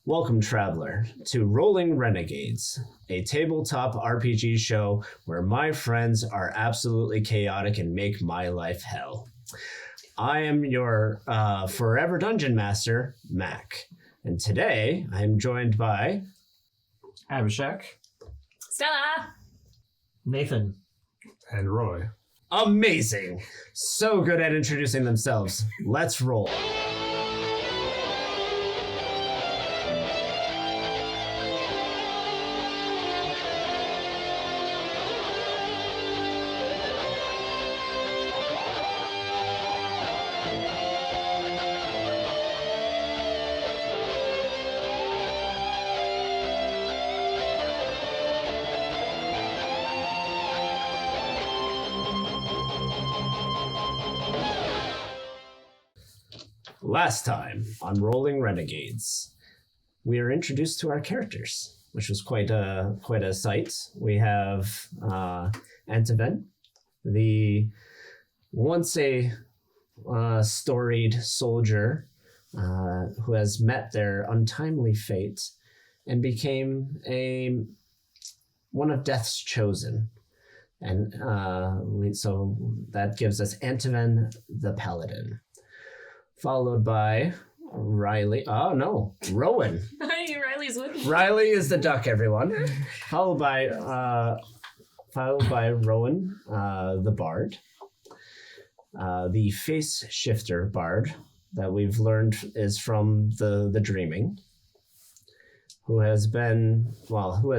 Welcome, traveler, to Rolling Renegades, a tabletop RPG show where my friends are absolutely chaotic and make my life hell. I am your forever dungeon master, Mac, and today I am joined by Abhishek, Stella! Nathan. and Roy. Amazing. So good at introducing themselves. Let's roll. Last time on Rolling Renegades, we are introduced to our characters, which was quite a sight. We have Antiven, the once a storied soldier who has met their untimely fate and became one of Death's chosen. And so that gives us Antiven the Paladin. Followed by Riley. Oh no, Rowan. Hey, Riley's with me. Riley is the duck, everyone. Followed by Rowan, the bard, the face shifter bard that we've learned is from the dreaming, who has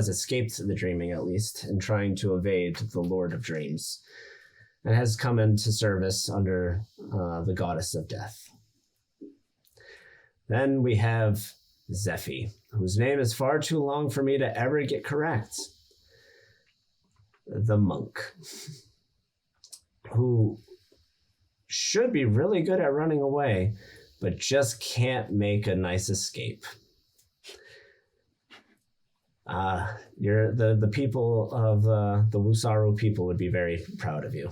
escaped the dreaming at least, and trying to evade the Lord of Dreams, and has come into service under the goddess of death. Then we have Zephy, whose name is far too long for me to ever get correct. The monk, who should be really good at running away, but just can't make a nice escape. The people of the Wusaru people would be very proud of you.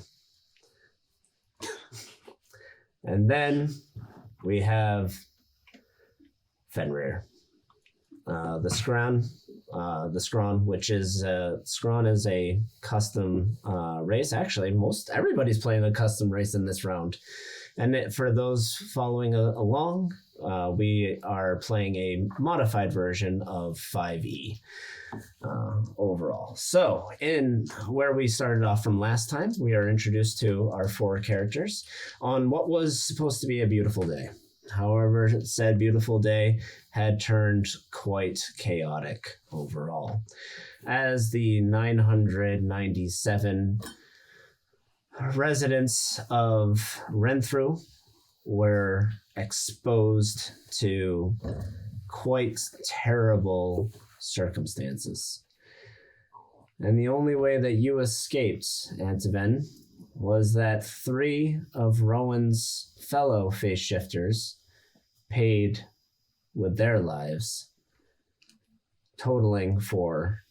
And then we have Fenrir, the Scrawn, which is Scrawn is a custom race. Actually, everybody's playing a custom race in this round, and for those following along, we are playing a modified version of 5e overall. So, in where we started off from last time, we are introduced to our four characters on what was supposed to be a beautiful day. However, said beautiful day had turned quite chaotic overall, as the 997 residents of Renthru were exposed to quite terrible circumstances. And the only way that you escaped, Antiven, was that 3 of Rowan's fellow face shifters paid with their lives, totaling for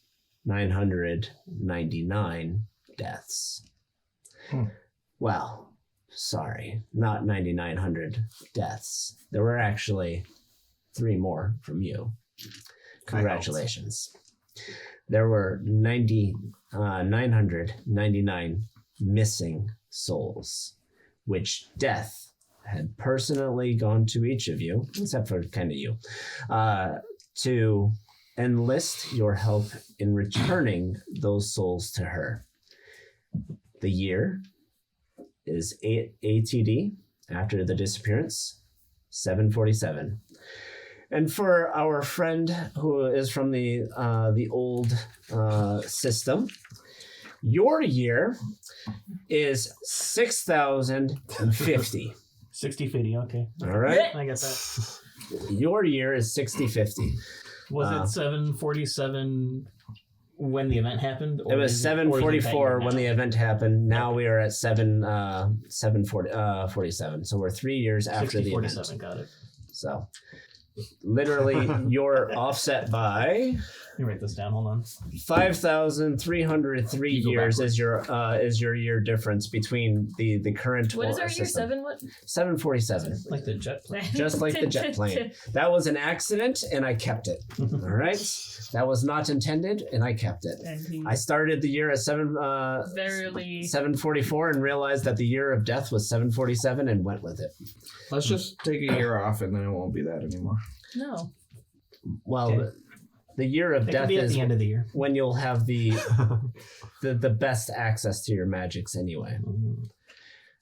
999 deaths. Well, sorry, not 9,900 deaths. There were actually 3 more from you. Congratulations. There were 999 missing souls, which death had personally gone to each of you, except for kind of you, to enlist your help in returning those souls to her. The year is ATD, after the disappearance, 747. And for our friend who is from the old system, your year is 6,050. 60-50, okay. All right. I get that. Your year is 60-50. Was it 747 when the event happened? It was 744 when the event happened. Now we are at 747. So we're 3 years after the event. Got it. So literally you're offset by Let me write this down. Hold on. 5,303 You go years is your year difference between the current What is our year? system. 7? What? 747. Like the jet plane. Just like the jet plane. That was an accident, and I kept it. All right? That was not intended, and I kept it. And he I started the year at barely. 744 and realized that the year of death was 747 and went with it. Let's just take a year off and then it won't be that anymore. No. Well, Okay. the year of It death could be at is the end of the year. when you'll have the best access to your magics anyway.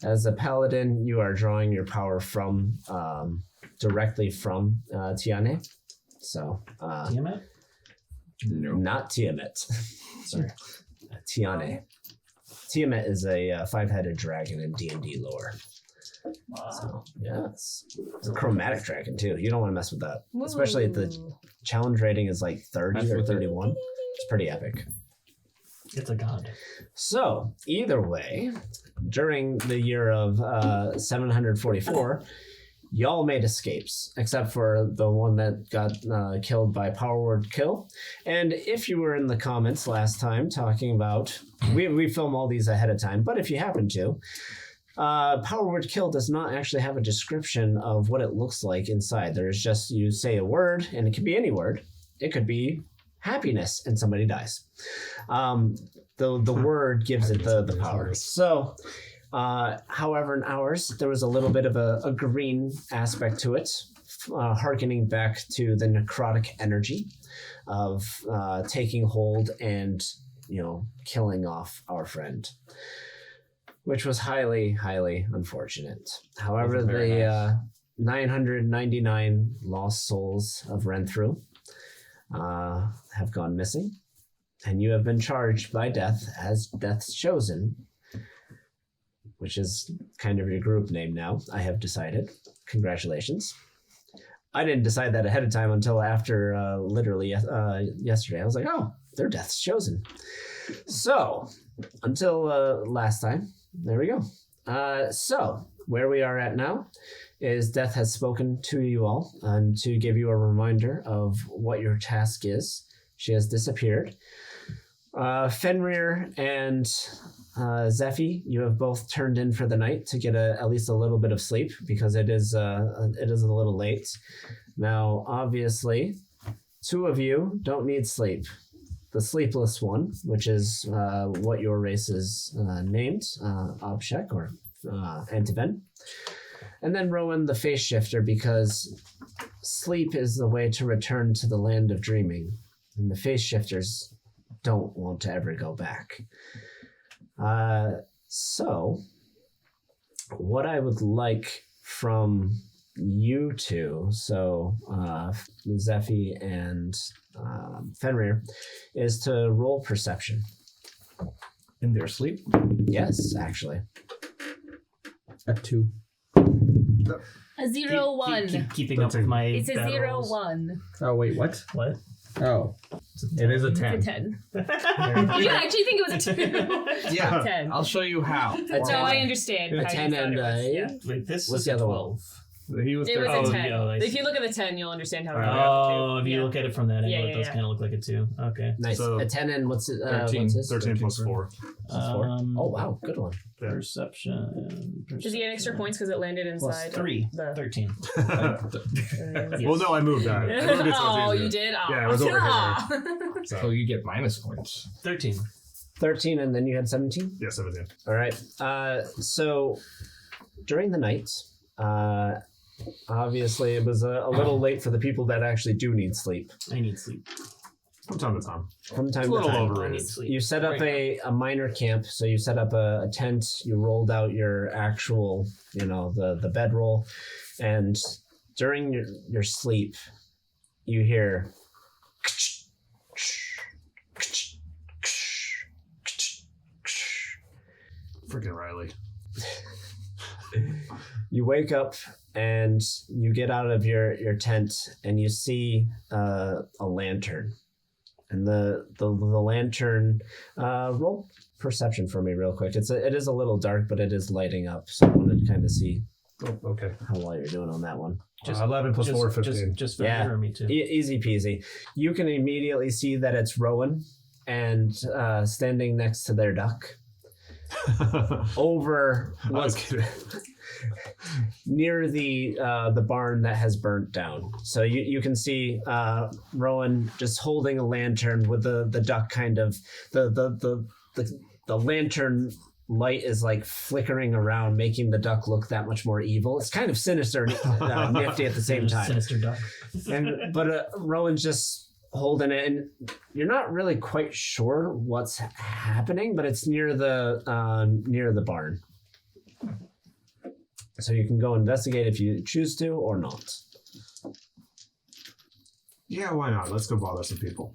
As a paladin, you are drawing your power from directly from Tiane. So Tiamat? No. not Tiamat. Sorry. Tiane. Tiamat is a 5-headed dragon in D&D lore. So, yeah, it's a chromatic dragon too. You don't want to mess with that. Especially if the challenge rating is like 30 That's or what 31. It's pretty epic. It's a god. So, either way, during the year of 744, y'all made escapes, except for the one that got killed by Power Word Kill. And if you were in the comments last time talking about, we film all these ahead of time, but if you happen to, Power Word Kill does not actually have a description of what it looks like inside. There's just, you say a word, and it could be any word. It could be happiness, and somebody dies. The word gives it the power. So, however, in ours, there was a little bit of a green aspect to it, hearkening back to the necrotic energy of taking hold and, killing off our friend, which was highly, highly unfortunate. However, the 999 lost souls of Renthru have gone missing, and you have been charged by Death as Death's Chosen, which is kind of your group name now, I have decided. Congratulations. I didn't decide that ahead of time until after literally yesterday. I was like, oh, they're Death's Chosen. So, until last time, there we go. So, where we are at now is Death has spoken to you all and to give you a reminder of what your task is. She has disappeared. Fenrir and Zephy, you have both turned in for the night to get at least a little bit of sleep because it is a little late. Now, obviously, 2 of you don't need sleep. The sleepless one, which is what your race is named, Obshek or Antiven. And then Rowan, the face shifter, because sleep is the way to return to the land of dreaming. And the face shifters don't want to ever go back. So, what I would like from you two, so Zephy and Fenrir, is to roll perception. In their sleep? Yes, actually. A 2. A 0 1. Keeping up with my. It's a bad 0 rolls. 1. Oh, wait, what? What? Oh. It is a 10. It's a 10. You actually think it was a 2? Yeah. 10. I'll show you how. A No, 10. I understand. A how you 10 thought and it was, a- yeah. Wait, this What's is the a other one? 12. He was It was 13. a 10. yeah, I If see. you look at the 10, you'll understand how it Oh, if you yeah. look at it from that angle, Yeah, it yeah, does yeah. kind of look like a 2. Okay. Nice. So, A 10 and what's it? 13. What's this? 13 plus 4. Plus 4. Oh, wow. Good one. Perception. Does he get extra points because it landed Plus inside? 3. The... 13. Well, no, I moved that. I moved it so Oh, it's easier. you did? Oh. Yeah, it was over here. Ah. So you get minus points. 13. 13 and then you had 17? Yeah, 17. All right. So during the night, obviously it was a little late for the people that actually do need sleep. I need sleep. From time to time. From time It's a to little time. I need overrated. sleep. You set up Right a minor camp. So you set up a tent, you rolled out your actual, the bedroll. And during your sleep, you hear... Freaking Riley. You wake up and you get out of your tent and you see a lantern. And the lantern, roll perception for me real quick. It is a little dark, but it is lighting up. So I wanted to kind of see Oh, okay. How well you're doing on that one. 11 plus 4, 15. Just for Yeah. you or me too. Easy peasy. You can immediately see that it's Rowan and standing next to their duck over I was what's kidding. near the barn that has burnt down. So you can see Rowan just holding a lantern with the duck kind of the lantern light is like flickering around, making the duck look that much more evil. It's kind of sinister and nifty at the same time. Sinister duck. But Rowan's just holding it, and you're not really quite sure what's happening, but it's near the barn. So you can go investigate if you choose to or not. Yeah, why not? Let's go bother some people.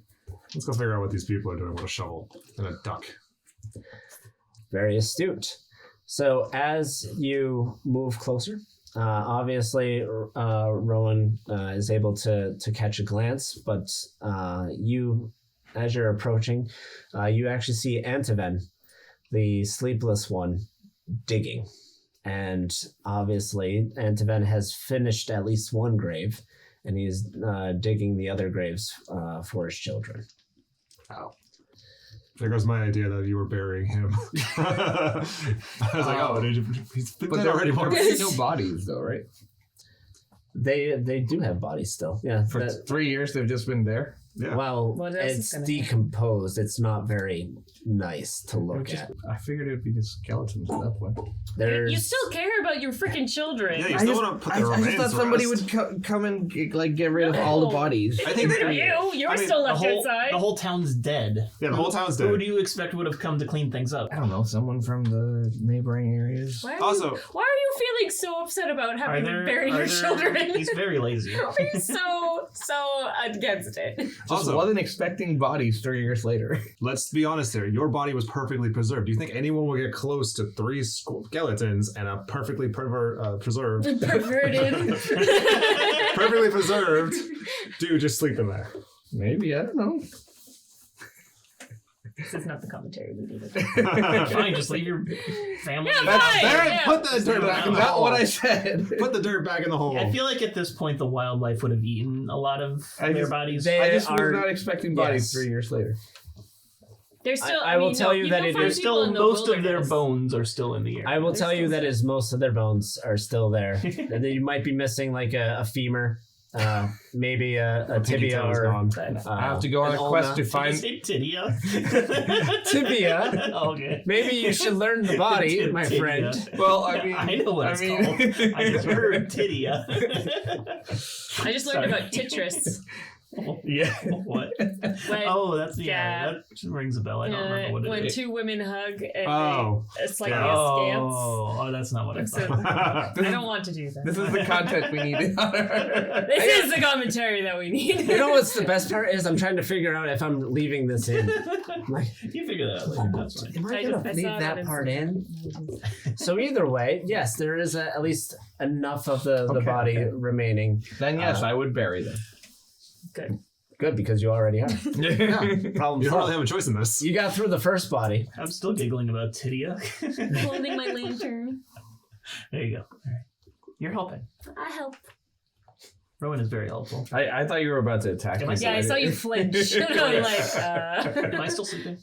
Let's go figure out what these people are doing with a shovel and a duck. Very astute. So as you move closer, obviously Rowan is able to catch a glance, but you, as you're approaching, you actually see Antiven, the sleepless one, digging. And obviously Antiven has finished at least one grave, and he's digging the other graves for his children. Ow. There goes my idea that you were burying him. I was like, oh, he's been dead already. There were no bodies, though, right? They do have bodies still. Yeah. For 3 years, they've just been there. Yeah. Well, What else is it's gonna decomposed. It's not very nice to look at. I figured it would be just skeletons at that point. There's You still care about your freaking children. Yeah, you still want to put their I remains just thought somebody rest. would come and get rid of all the bodies. I think they... You're I mean, still left the outside. whole town's dead. Yeah, the whole town's Who dead. do you expect would have come to clean things up? I don't know, someone from the neighboring areas. Why are Also- why are you feeling so upset about having to bury your children? He's very lazy. Why are you so against it? Just Also- wasn't expecting bodies 3 years later. Let's be honest here. Your body was perfectly preserved. Do you think anyone will get close to 3 skeletons and a perfectly preserved, Perverted. perfectly preserved dude just sleeping there? Maybe, I don't know. This is not the commentary we needed. Fine, just leave your family. Yeah, fine. Barrett, Yeah. put the dirt back in the Not hole. what I said. Put the dirt back in the hole. I feel like at this point the wildlife would have eaten a lot of their bodies. they- I just was are- not expecting bodies yes. 3 years later. There's still. I will tell you that can it find is people Still, in the most of their wilderness. bones are still in the air. I will There's tell you still that is most of their bones are still there. And then you might be missing like a femur, maybe a tibia Pinky toe is or gone. But I have to go on an a quest ulna. to Did you find... say tibia? tibia. Okay. Maybe you should learn the body, my Tibia. friend. Well, I mean... I know what it's called. I just heard tibia. I just learned about Tetris. Yeah. What? When, Oh, that's Yeah. that rings a bell. I don't remember what it when is. two women hug and Oh. it's like Yeah. Oh, that's not what I So- thought. I don't want to do that. This is the content we need. This is the commentary that we need. You know what's the best part is I'm trying to figure out if I'm leaving this in. Like, You figure that out later. That's fine. am I I gonna just- I leave saw that that part in? in- So either way, yes, there is at least enough of the Okay, body okay. remaining. Then yes, I would bury them. Good. Good, because you already are. Yeah, problem You don't really solved. have a choice in this. You got through the first body. I'm still giggling about tibia. Holding my lantern. There you go. All right. You're helping. I help. Rowan is very helpful. I thought you were about to attack me. Yeah, I saw you flinch. I'm like, Am I still sleeping?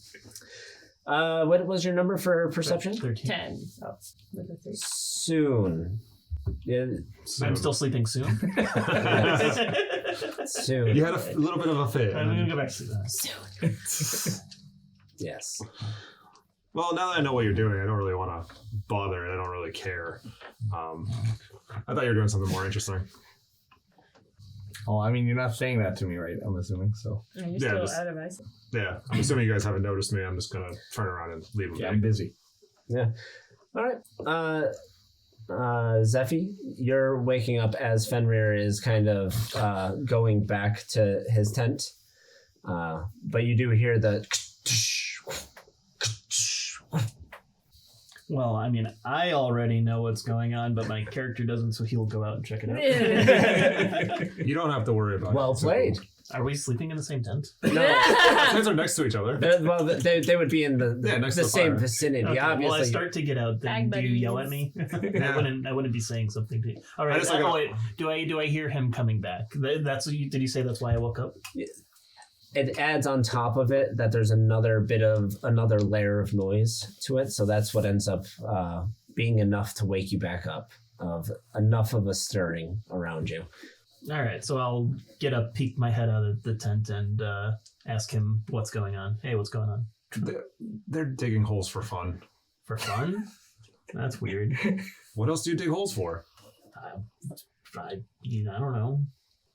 What was your number for perception? 13. 10. Oh, with a 3. Soon. Yeah, I'm still sleeping soon. soon. You had a little bit of a fit. I'm gonna go back to that. Soon. Yes. Well, now that I know what you're doing, I don't really want to bother and I don't really care. I thought you were doing something more interesting. Oh, I mean, you're not saying that to me, right? I'm assuming, so. You're Yeah, still just- out of ice. Yeah, I'm assuming you guys haven't noticed me. I'm just going to turn around and leave Yeah, them. I'm busy. Yeah. All right. Zephy, you're waking up as Fenrir is kind of going back to his tent. But you do hear the... Well, I mean, I already know what's going on, but my character doesn't, so he'll go out and check it out. You don't have to worry about Well it. played. Are we sleeping in the same tent? No, Tents are next to each other. well, they would be in the Yeah, next to the the same fire. vicinity. Okay, Obviously, well, I start to get out. Then Bag do you yell at buddies. me? I wouldn't be saying something to you. All right. just like Oh, wait. Do I hear him coming back? That's what you, did you say that's why I woke up? it adds on top of it that there's another layer of noise to it, so that's what ends up being enough to wake you back up, of enough of a stirring around you. All right. So I'll get up, peek my head out of the tent, and ask him what's going on. Hey, what's going on? They're digging holes for fun. For fun? That's weird. What else do you dig holes for? I don't know.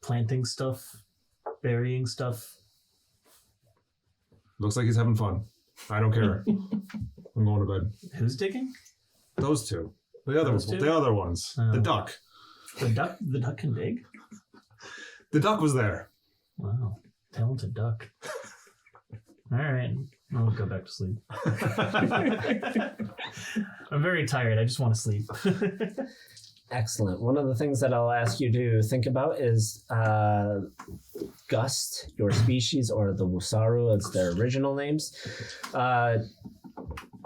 Planting stuff, burying stuff. Looks like he's having fun. I don't care. I'm going to bed. Who's digging? Those two. The other Those ones. two? The other ones. Oh. The duck. The duck can dig? The duck was there. Wow. Talented duck. All right. I'll go back to sleep. I'm very tired. I just want to sleep. Excellent. One of the things that I'll ask you to think about is Gust, your species, or the Wusaru as their original names.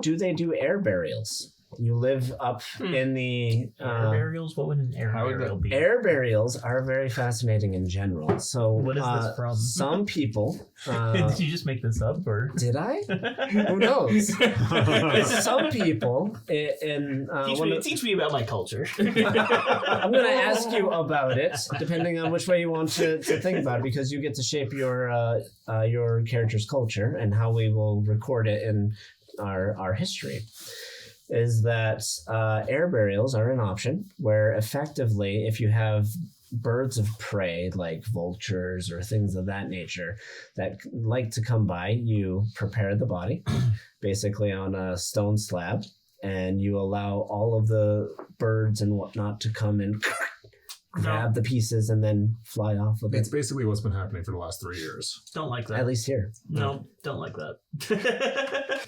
Do they do air burials? You live up in the... Air burials? What would an air How would burial that- be? Air burials are very fascinating in general. So, What is this from? Some people... Did you just make this up, or? did I? Who knows? Some people in... Teach me about my culture. I'm going to ask you about it, depending on which way you want to think about it, because you get to shape your character's culture and how we will record it in our history. Is that air burials are an option where effectively, if you have birds of prey like vultures or things of that nature that like to come by, you prepare the body basically on a stone slab, and you allow all of the birds and whatnot to come and grab the pieces and then fly off with It's it. basically what's been happening for the last 3 years. Don't like that. At least here. No, don't like that.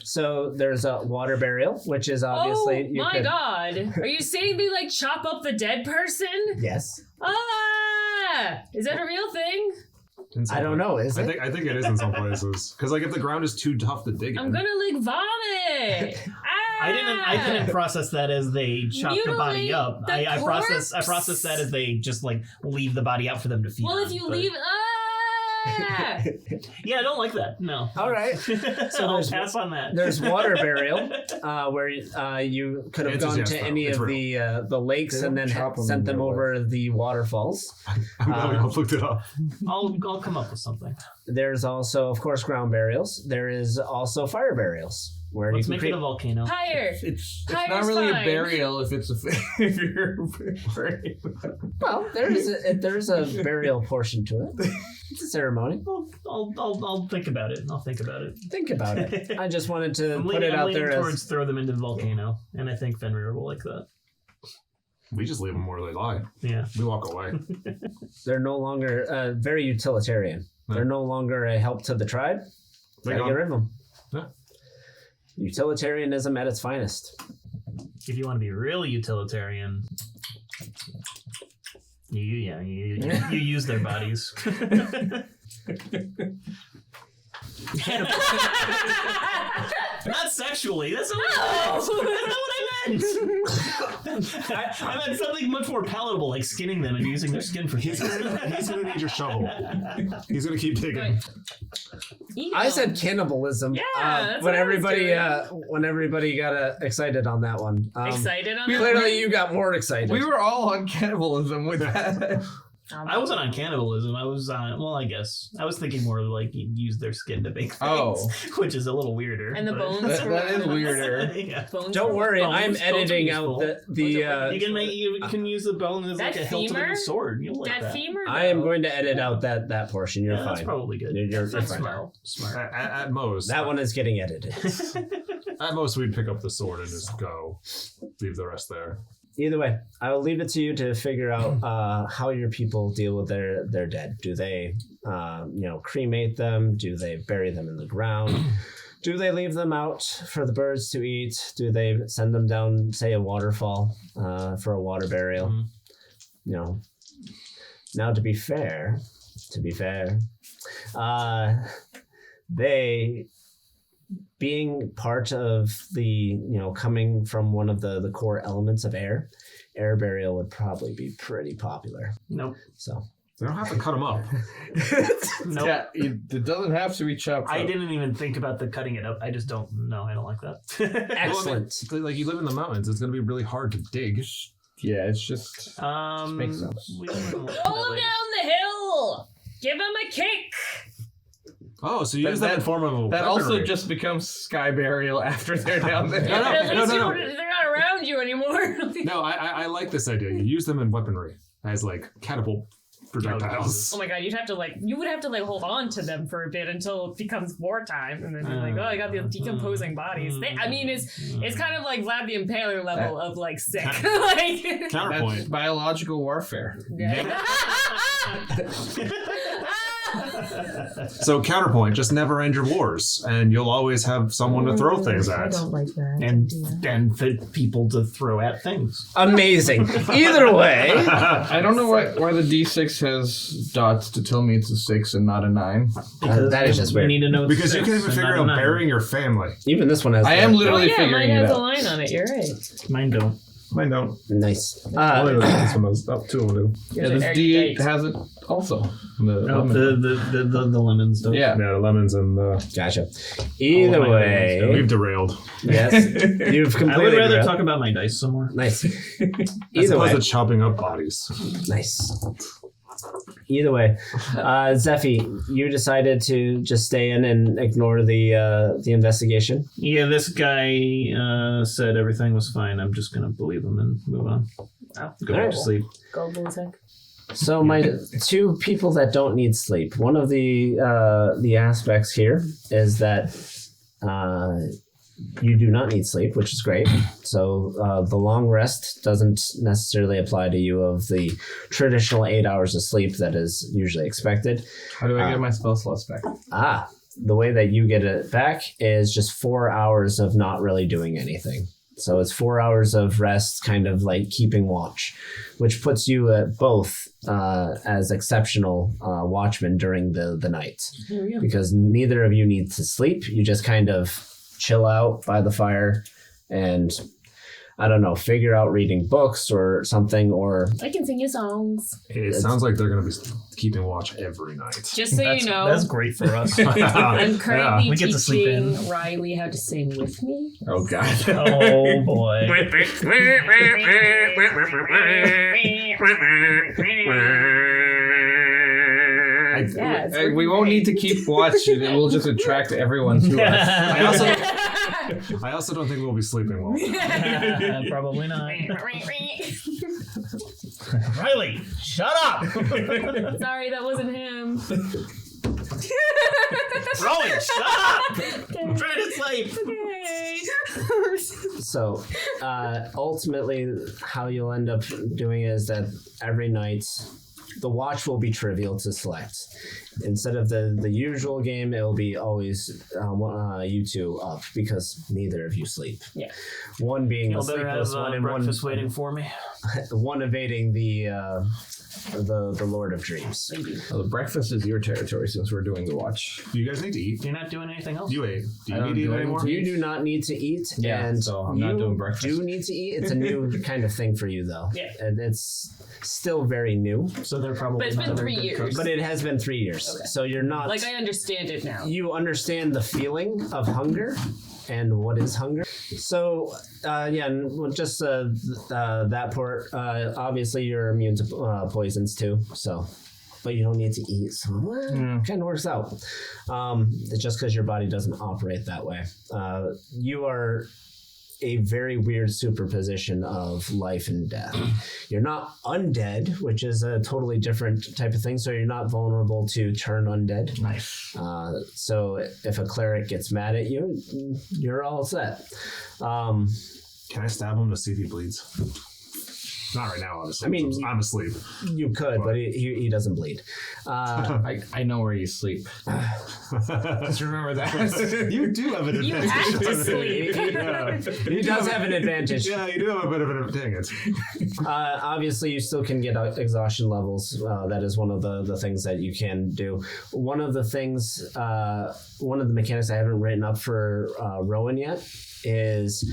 So there's a water burial, which is obviously... Oh my god. Are you saying they like chop up the dead person? Yes. Ah! Is that a real thing? In some I don't know, is it? I think it is in some places. Because like if the ground is too tough to dig I'm in. gonna like vomit. I didn't process that as they chop the body Mutilate up. the I processed corpse? that as they just like leave the body out for them to feed. Well, on, if you but- leave, yeah, I don't like that. No. All right. So I'll there's- pass on that. There's water burial, where you could have It's a gone yes, to though. any It's of the lakes They and don't then chop 'em sent in them real over the waterfalls. I'm glad we all looked it up. I'll come up with something. There's also, of course, ground burials. There is also fire burials, where Let's you make can it a volcano. higher. It's Fire's not really fine. a burial if it's if you're Well, there's a burial portion to it. It's a ceremony. I'll think about it. I'll think about it. Think about it. I just wanted to I'm put leaning, it out I'm leaning there towards as throw them into the volcano, and I think Fenrir will like that. We just leave them where they lie. Yeah. We walk away. they're no longer very utilitarian. No. They're no longer a help to the tribe. They Gotta gone. get rid of them. Yeah. Utilitarianism at its finest. If you want to be really utilitarian, you use their bodies. Not sexually. That's not what I meant. I meant something much more palatable, like skinning them and using their skin for He's gonna need your shovel. He's gonna keep digging. I said cannibalism. Yeah, that's when what I was everybody got excited on that one. excited on that. Clearly, you got more excited. We were all on cannibalism with that. I wasn't on cannibalism. I was on, well, I guess. I was thinking more like you use their skin to bake things, Oh. which is a little weirder. And the but- bones. That is weirder. Yeah. Bones Don't from- worry, Bones- I'm bones are editing out useful. the You can use the bone as like That a hilt of a femur? sword. You'll like That that. femur. I am though. going to edit out that portion. You're Yeah, that's fine. probably good. You're That's fine. smart. Smart. At most, That one is getting edited. at most, we'd pick up the sword and just go. Leave the rest there. Either way, I will leave it to you to figure out how your people deal with their dead. Do they, cremate them? Do they bury them in the ground? Do they leave them out for the birds to eat? Do they send them down, say, a waterfall for a water burial? Mhm. Now, to be fair, to be fair. They, being part of the, coming from one of the core elements of air burial would probably be pretty popular. Nope. So They don't have to cut them up. Nope. Yeah, it doesn't have to be chopped I up. didn't even think about the cutting it up. I just don't know. I don't like that. excellent. Well, like you live in the mountains, it's going to be really hard to dig. Yeah, it's just... makes sense. Roll him down the hill. Give him a kick. Oh, so you use that in form of a That also weaponry. just becomes sky burial after they're down there. No, At least no. they're not around you anymore. No, I like this idea. You use them in weaponry as like catapult projectiles. Oh my god, you would have to hold on to them for a bit until it becomes wartime, and then you're like, oh, I got the decomposing bodies. It's kind of like Vlad the Impaler level of sick. Counterpoint. That's biological warfare. Yeah. So counterpoint, just never end your wars, and you'll always have someone to throw things I at. don't like that. and the people to throw at things. Amazing. Either way, I don't know why the D6 has dots to tell me it's a 6 and not a 9. that is just We weird. need to know it's Because you six can't even and figure not out a nine. burying your family. Even this one has. I am literally mine figuring it has a out. line on it. You're right. Mine don't. Mine don't. Nice. Only this one does. Oh, two of them do. Yeah, this D8 has it also. No, the lemons don't. Yeah. Yeah, the lemons and the... Gotcha. All Either of my way, lemons We've derailed. yes, you've I completely. would rather derailed. talk about my dice some more. Nice. As Either opposed way, to chopping up bodies. nice. Either way, Zephy, you decided to just stay in and ignore the investigation. Yeah, this guy said everything was fine. I'm just gonna believe him and move on. Go back to sleep. Go Bullseye. So my two people that don't need sleep. One of the aspects here is that you do not need sleep, which is great. So the long rest doesn't necessarily apply to you of the traditional 8 hours of sleep that is usually expected. How do I get my spell slots back? The way that you get it back is just 4 hours of not really doing anything. So it's 4 hours of rest, kind of like keeping watch, which puts you at both as exceptional watchmen during the night. Because neither of you need to sleep. You just kind of chill out by the fire and, I don't know, figure out reading books or something, or... I can sing you songs. It sounds like they're going to be keeping watch every night. Just so you know, That's great for us. I'm currently we get to sleep in. teaching Riley how to sing with me. Oh, God. Oh boy. Yeah, it's We won't need to keep watch. It will just attract everyone to us. I also don't think we'll be sleeping well. Probably not. Riley, shut up! Sorry, that wasn't him. Rowan, shut up! I'm trying to sleep. So, ultimately, how you'll end up doing is that every night, the watch will be trivial to select. Instead of the usual game, it will be always you two up because neither of you sleep. Yeah. One being You'll the better sleepless have one, and one breakfast waiting for me. one evading the Lord of Dreams. Well, the breakfast is your territory since we're doing the watch. Do you guys need to eat? You're not doing anything else? You ate. Do I you don't need to do eat anymore? anything. You do not need to eat, Yeah, and so I'm you not doing breakfast. do need to eat. It's a new kind of thing for you, though. Yeah. And it's still very new, So they're probably But it's not been a very 3 good years. cook. but it has been 3 years. Okay. So you're not... Like, I understand it now. You understand the feeling of hunger and what is hunger. So, just that part. Obviously, you're immune to poisons too. So, but you don't need to eat. So, kind of works out. It's just because your body doesn't operate that way. You are a very weird superposition of life and death. You're not undead, which is a totally different type of thing, so you're not vulnerable to turn undead. Nice. So if a cleric gets mad at you, you're all set. Can I stab him to see if he bleeds? Not right now, obviously. I mean, I'm asleep. You could, but he doesn't bleed. I know where you sleep. Just remember that. You do have an You advantage. have to sleep. Yeah. He does have an advantage. Yeah, you do have a bit of an advantage. Obviously, you still can get exhaustion levels. That is one of the things that you can do. One of the things, one of the mechanics I haven't written up for Rowan yet is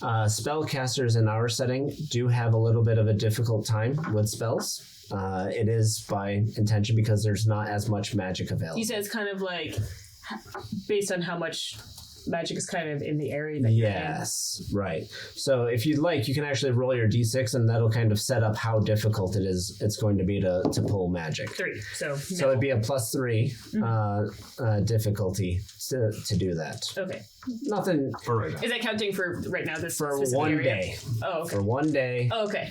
spellcasters in our setting do have a little bit of a difficult time with spells. It is by intention because there's not as much magic available. You said it's kind of like based on how much magic is kind of in the area that you're in. Yes, right. So if you'd like, you can actually roll your d6 and that'll kind of set up how difficult it's going to be to pull magic. 3. So it'd be a +3 difficulty to do that. okay. Nothing For right now. Is that counting for right now? This for specific one area? day. Oh, okay. For one day. Oh, okay.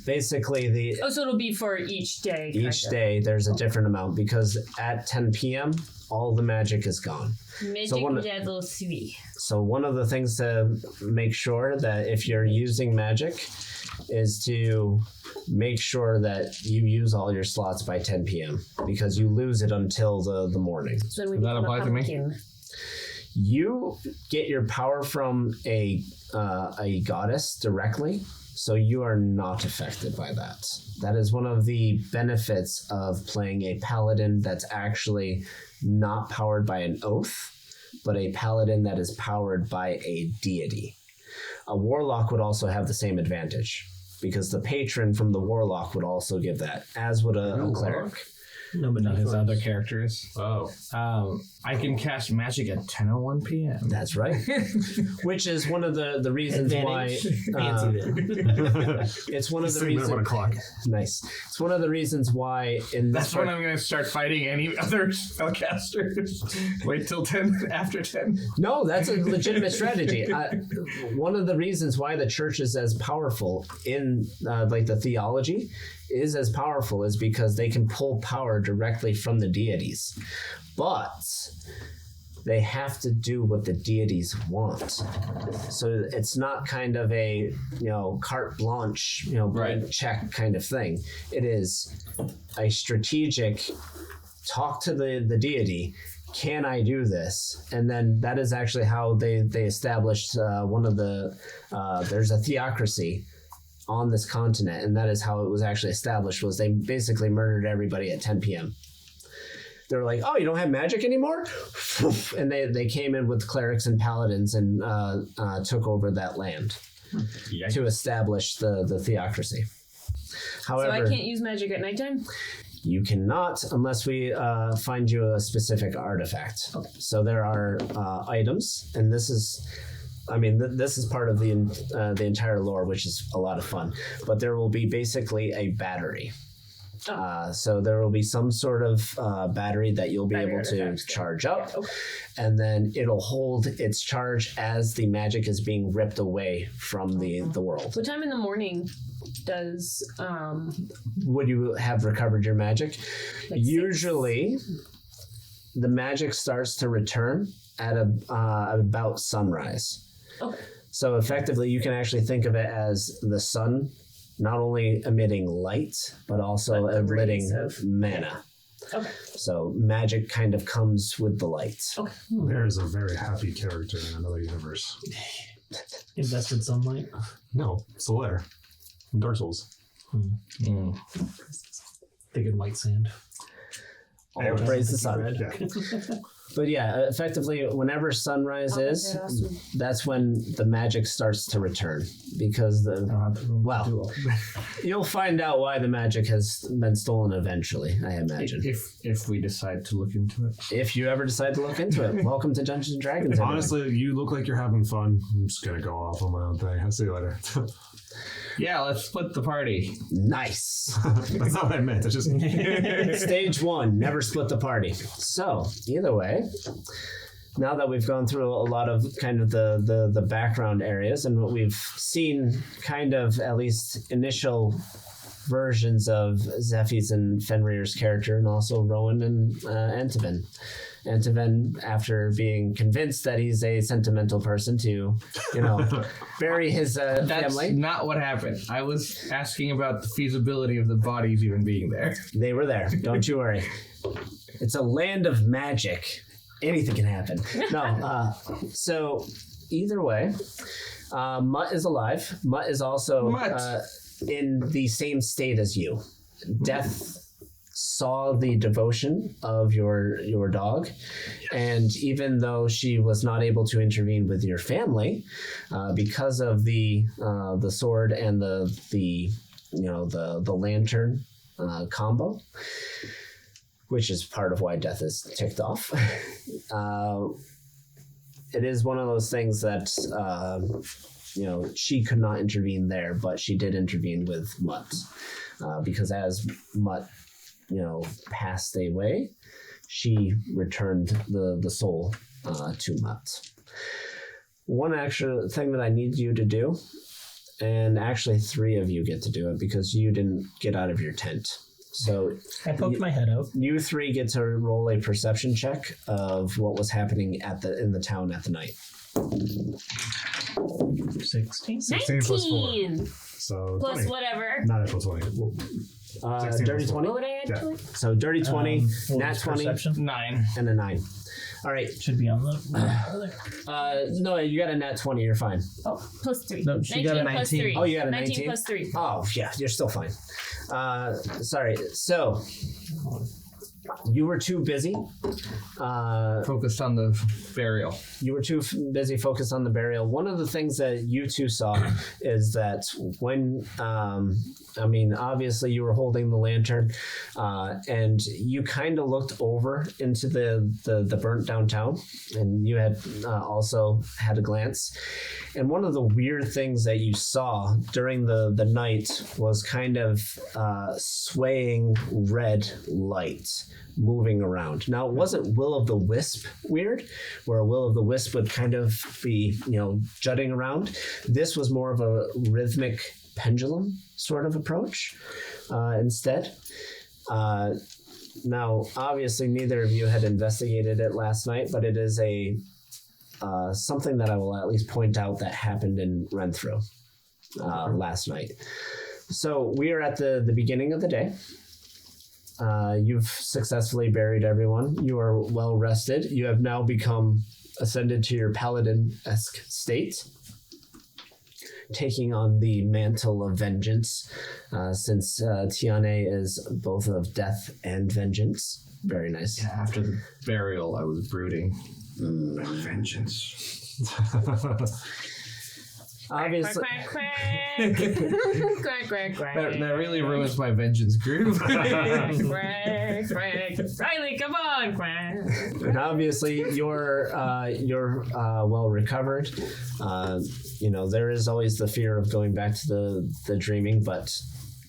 Basically, Oh, so it'll be for each day. each kinda. day there's a different amount because at 10 p.m. all the magic is gone. Magic one- level 3. So one of the things to make sure that if you're using magic is to make sure that you use all your slots by 10 p.m. because you lose it until the morning. So when we Does that become apply a to me? pumpkin. You get your power from a goddess directly, so you are not affected by that. That is one of the benefits of playing a paladin that's actually not powered by an oath, but a paladin that is powered by a deity. A warlock would also have the same advantage because the patron from the warlock would also give that, as would a cleric. No, but Not his other characters. Oh. I can cast magic at 10:01 p.m. That's right. Which is one of the reasons why Fancy that. it's one of the Sitting there at 1 reasons. o'clock. Nice. It's one of the reasons why in this That's when I'm going to start fighting any other spellcasters. Wait till 10, after 10. No, that's a legitimate strategy. One of the reasons why the church is as powerful in like the theology is as powerful is because they can pull power directly from the deities. But they have to do what the deities want. So it's not kind of a, carte blanche, blank check kind of thing. It is a strategic talk to the deity. Can I do this? And then that is actually how they established one of the, there's a theocracy on this continent, and that is how it was actually established, was they basically murdered everybody at 10 p.m. They were like, oh, you don't have magic anymore? And they came in with clerics and paladins and took over that land to establish the theocracy. However, So I can't use magic at nighttime? you cannot unless we find you a specific artifact. Okay. So there are items, and this is... this is part of the entire lore, which is a lot of fun. But there will be basically a battery. So there will be some sort of battery that you'll be Battery able to artifacts, yeah. charge up. Yeah, okay. And then it'll hold its charge as the magic is being ripped away from the world. What time in the morning does Would you have recovered your magic? like Usually, the magic starts to return at about sunrise. Okay. So effectively, you can actually think of it as the sun not only emitting light, but also But the emitting rays of- mana. Okay. So magic kind of comes with the light. Okay. There is a very happy character in another universe. Invested sunlight. No, Solaire. Dark Souls. Thick and white sand. All Anyways. praise the sun. Red. Yeah. But yeah, effectively, whenever sunrise is, that's when the magic starts to return. Because well, you'll find out why the magic has been stolen eventually, I imagine. If we decide to look into it. If you ever decide to look into it, welcome to Dungeons and Dragons. everyone. Honestly, you look like you're having fun. I'm just going to go off on my own thing. I'll see you later. Yeah, let's split the party. Nice. That's not what I meant. It's just... Stage 1, never split the party. So, either way, now that we've gone through a lot of kind of the background areas and what we've seen kind of at least initial versions of Zephy's and Fenrir's character, and also Rowan and Antivin. Antivin, after being convinced that he's a sentimental person to, bury his That's family. not what happened. I was asking about the feasibility of the bodies even being there. They were there. Don't you worry. It's a land of magic. Anything can happen. No. So either way, Mutt is alive. Mutt is also in the same state as you. Death saw the devotion of your dog, and even though she was not able to intervene with your family, because of the sword and the lantern combo, which is part of why Death is ticked off. It is one of those things that she could not intervene there, but she did intervene with Mutt, because as Mutt passed away, she returned the soul to Mutt. One extra thing that I need you to do, and actually 3 of you get to do it because you didn't get out of your tent. So I poked my head out. you 3 get to roll a perception check of what was happening in the town at the night. 16. 16 plus 4. 19 So plus 20. whatever. Not actual 20. 16 Dirty plus 20. What would I add to it? So dirty 20, nat 20, Perception 9. and a 9. All right. should be on the. No, you got a nat 20. You're fine. Oh, plus 3. No, she got a 19 plus 19. 3. Oh, you got a 19 19? plus 3. Oh, yeah, you're still fine. Sorry. So you were too busy. Focused on the burial. You were too busy focused on the burial. One of the things that you 2 saw is that when, obviously you were holding the lantern, and you kind of looked over into the burnt downtown, and you had also had a glance. And one of the weird things that you saw during the night was kind of swaying red light moving around. Now, it wasn't will-o'-the-wisp weird, where a will-o'-the-wisp would kind of be, jutting around. This was more of a rhythmic pendulum sort of approach instead. Now, obviously, neither of you had investigated it last night, but it is something that I will at least point out that happened in Renthru last night. So we are at the beginning of the day. You've successfully buried everyone. You are well rested. You have now become ascended to your paladin-esque state, taking on the mantle of vengeance, since Tiane is both of death and vengeance. Very nice. Yeah, after the burial, I was brooding. Vengeance. Obviously, Quack, quack, quack. Quack, quack, That quack. really ruins my vengeance groove. Quack, quack, quack. Riley, come on, quack. and obviously you're well recovered. There is always the fear of going back to the dreaming, but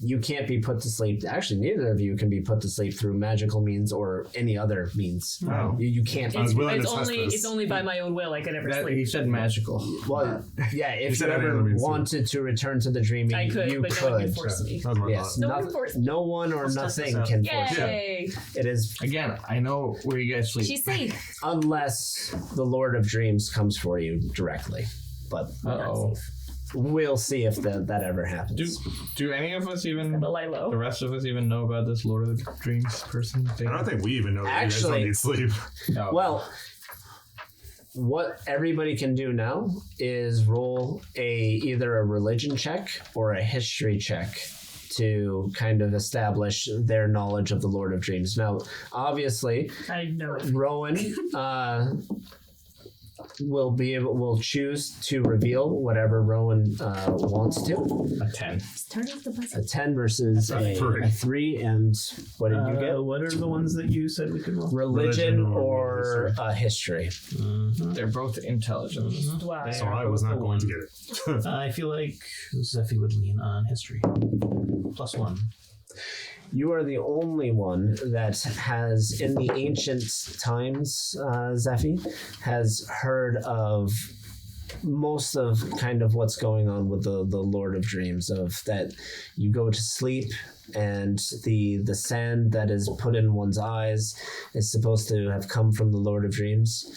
you can't be put to sleep. Actually, neither of you can be put to sleep through magical means or any other means. Oh. You can't. I was willing to It's test only this. it's only by my own will I can ever He sleep. said magical. Well, yeah. If you said any ever other means too. wanted to return to the dreaming, I could, you but no one can could. force me. That was my Yes, thought. No one noth- forced me. no one or Let's test this nothing out. can force you. Yay! It is Again, I know where you guys sleep. She's safe. unless the Lord of Dreams comes for you directly, but Uh-oh. we'll see if that ever happens. Do any of us even, But lie low. the rest of us even know about this Lord of the Dreams person thing? I don't think we even know that Actually- you guys don't need sleep. No. Well, what everybody can do now is roll either a religion check or a history check to kind of establish their knowledge of the Lord of Dreams. Now, obviously, I know it. Rowan will choose to reveal whatever Rowan wants to. a 10. Just turn off the buzzer. A 10 versus a 3, and what did you get? What are the ones that you said we could roll? Religion Religion or history. They're both intelligence. Wow. So I was not going to get it. I feel like Zephy would lean on history. +1. You are the only one that has, in the ancient times, Zephy, has heard of most of kind of what's going on with the Lord of Dreams, of that you go to sleep and the sand that is put in one's eyes is supposed to have come from the Lord of Dreams.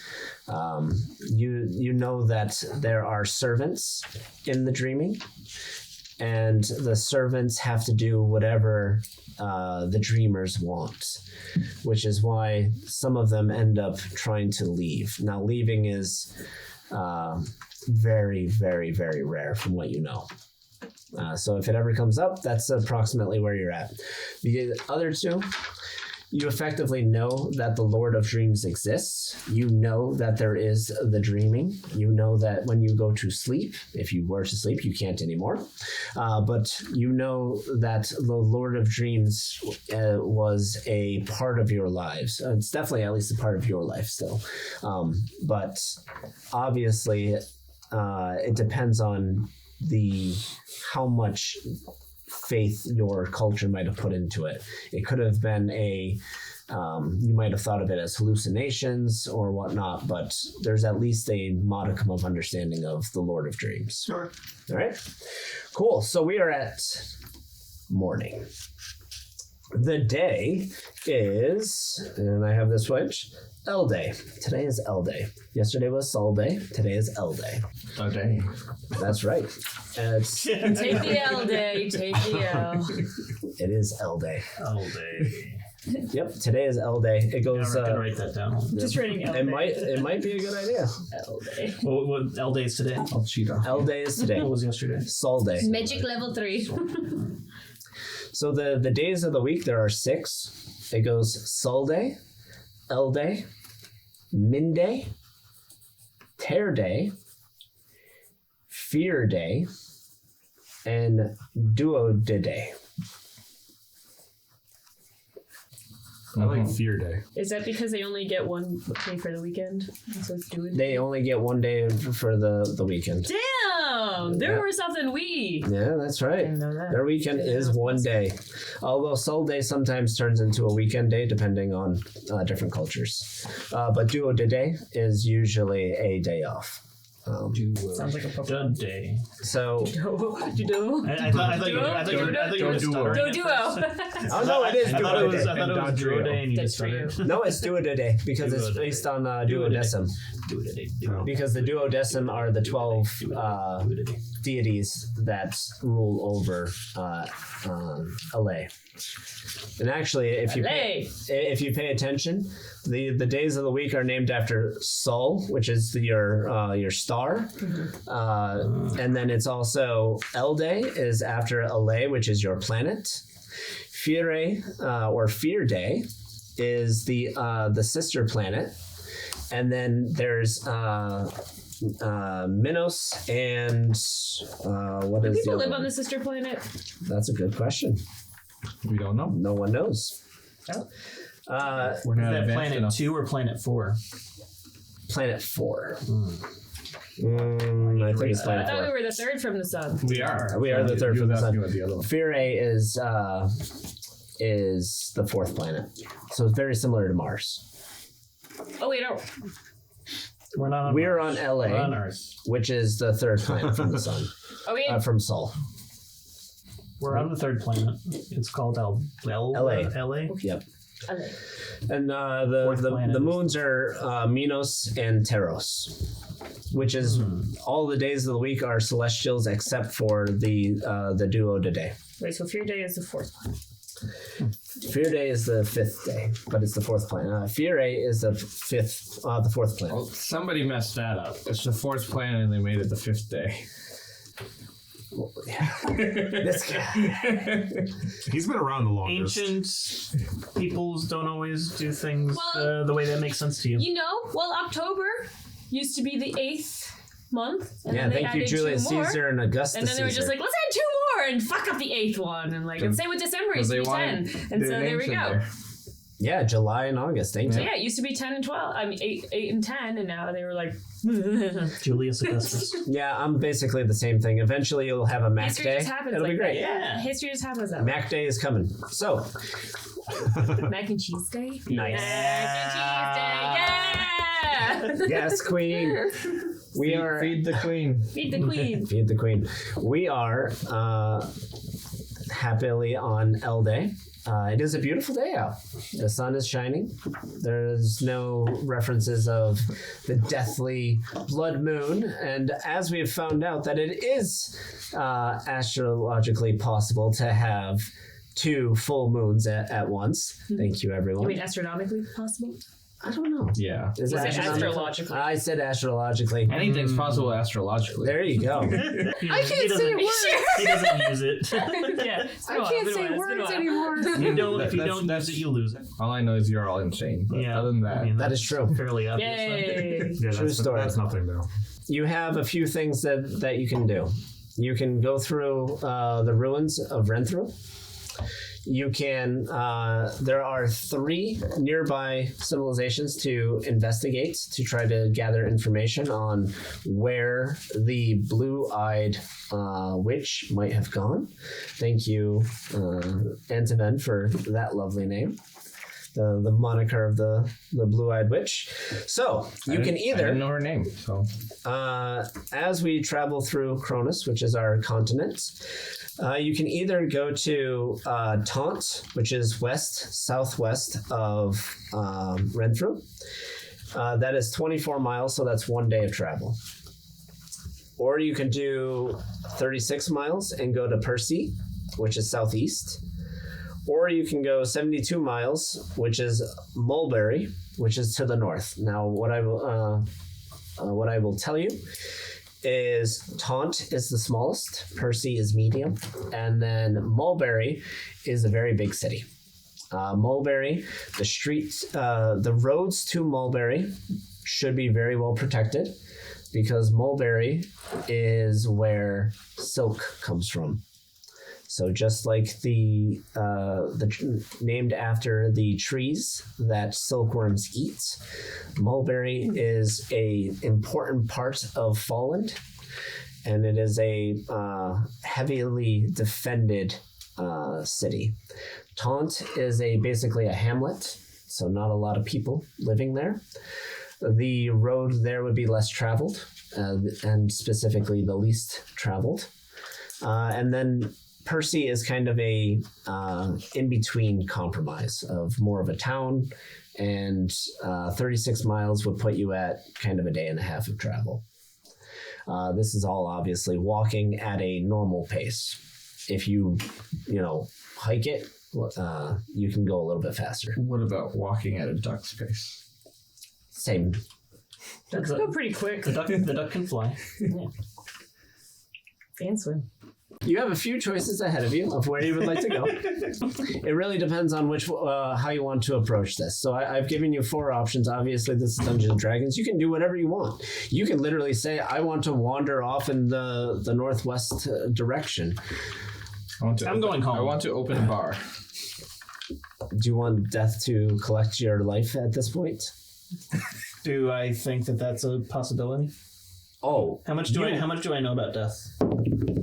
You know that there are servants in the dreaming, and the servants have to do whatever the dreamers want, which is why some of them end up trying to leave. Now, leaving is very, very, very rare from what you know. So if it ever comes up, that's approximately where you're at. The other two, you effectively know that the Lord of Dreams exists. You know that there is the dreaming. You know that when you go to sleep, if you were to sleep, you can't anymore. But you know that the Lord of Dreams was a part of your lives. It's definitely at least a part of your life still. But obviously, it depends on how much faith your culture might have put into it. It could have been you might have thought of it as hallucinations or whatnot, but there's at least a modicum of understanding of the Lord of Dreams. Sure. All right, cool. So we are at morning. The day is, and I have this switch, L Day. Today is L Day. Yesterday was Sol Day. Today is L Day. A day. That's right. It's, Take the L day. Take the L. it is L Day. All day. Yep, today is L Day. It goes. I'm gonna write that down. Just writing L day. It might be a good idea. L day. What L days today? I'll cheat off. L Day is today. What was yesterday? Sol Day. Magic level 3. So the days of the week, there are 6. It goes Sol Day, L Day, Min Day, Tear Day, Fear Day, and Duode Day. I like Fear Day. Is that because they only get one day for the weekend? So it's doing. They only get one day for the weekend. Damn! They're Yeah. worse off than we. Yeah, that's right. Didn't know that. Their weekend is one day. Although Sol Day sometimes turns into a weekend day depending on different cultures. But Duode Day is usually a day off. Sounds like a Pokemon. Dud day. So, Do. I thought you were just stuttering. Duo. oh no, it is I thought it was Duode Day. Duo day and you That's just for you. stuttered. No, it's Duode Day because it's Duode Day. based on duodecim. Duo. Because the duodecim are the 12 Duo. deities that rule over LA. And actually, if you pay attention, the days of the week are named after Sol, which is your star, and then it's also L Day is after LA, which is your planet. Fire or Fear Day is the sister planet, and then there's Minos and what Do is the people other live one? on the sister planet? That's a good question. We don't know. No one knows. Oh. We're Is not that advanced planet enough. 2 or planet 4? Planet 4. I think it's I Planet thought we 4. were the third from the sun. We are. We are the third You from the was sun. asking about the other one. Fire is the 4th planet. So it's very similar to Mars. Oh wait, no. We're not on We're Mars. on LA, We're on Earth. which is the 3rd planet from the sun, Oh wait. from Sol. We're on the 3rd planet. It's called LA. LA? Yep. LA. And Fourth planet the is- moons are Minos and Teros, which is all the days of the week are celestials except for the Duode Day. Wait, so Fear Day is the 4th one. Fear Day is the 5th day, but it's the 4th planet. Fear Day is the 4th planet. Well, somebody messed that up. It's the 4th planet and they made it the 5th day. This guy. He's been around the longest. Ancient peoples don't always do things Well, the way that makes sense to you. You know, well, October used to be the 8th month. And Yeah, then they thank you, added Julius 2 more. Caesar and Augustus And then they were just Caesar. like, let's add 2 more and fuck up the 8th one. And like, and same with December, it used to be 10. And so there we go. Yeah, July and August. Thank So you. yeah, it used to be 10 and 12. I mean, 8 and 10. And now they were like, Julius Augustus. Yeah, I'm basically the same thing. Eventually, you'll have a Mac history Day. just happens It'll like be great. that. Yeah. History just happens that way. Mac Day is coming. So, Mac and cheese day? nice. Mac and cheese day, yeah! Yes, Queen. We are Feed the queen. Feed the queen. Feed the queen. We are happily on L Day. It is a beautiful day out. The sun is shining. There's no references of the deathly blood moon. And as we have found out that it is astrologically possible to have 2 full moons at once. Thank you, everyone. You mean astronomically possible? I don't know. Yeah. Is You it said astronomical? astrologically. I said astrologically. Anything's possible astrologically. There you go. I can't say a word. He doesn't use it. Yeah. I can't say words anymore. You don't, if you That's- don't that's- use it, you lose it. All I know is you're all insane. But Yeah. other than that, I mean, That is true. fairly obvious. Yay. Yeah, True story. That's nothing new. You have a few things that you can do. You can go through the ruins of Renthru. You can, there are 3 nearby civilizations to investigate to try to gather information on where the blue-eyed witch might have gone. Thank you, Antiven, for that lovely name. The moniker of the blue-eyed witch. So you can I either didn't know her name. So as we travel through Cronus, which is our continent, you can either go to Taunt, which is southwest of Renthru. That is 24 miles, so that's 1 day of travel. Or you can do 36 miles and go to Percy, which is southeast. Or you can go 72 miles, which is Mulberry, which is to the north. Now, what I will tell you is Taunt is the smallest, Percy is medium, and then Mulberry is a very big city. Mulberry, the roads to Mulberry should be very well protected because Mulberry is where silk comes from. So just like the named after the trees that silkworms eat, Mulberry is a important part of Falland, and it is a heavily defended city. Taunt is basically a hamlet, so not a lot of people living there. The road there would be less traveled, and specifically the least traveled, and then Percy is kind of a in-between compromise of more of a town, and 36 miles would put you at kind of a day and a half of travel. This is all obviously walking at a normal pace. If you hike it, you can go a little bit faster. what about walking at a duck's pace? Same. Ducks go pretty quick. The duck can fly. And swim. You have a few choices ahead of you of where you would like to go. It really depends on how you want to approach this. So I've given you 4 options. Obviously, this is Dungeons and Dragons. You can do whatever you want. You can literally say, I want to wander off in the northwest direction. I'm going home. I want to open a bar. Do you want death to collect your life at this point? Do I think that that's a possibility? Oh, How much do I know about death?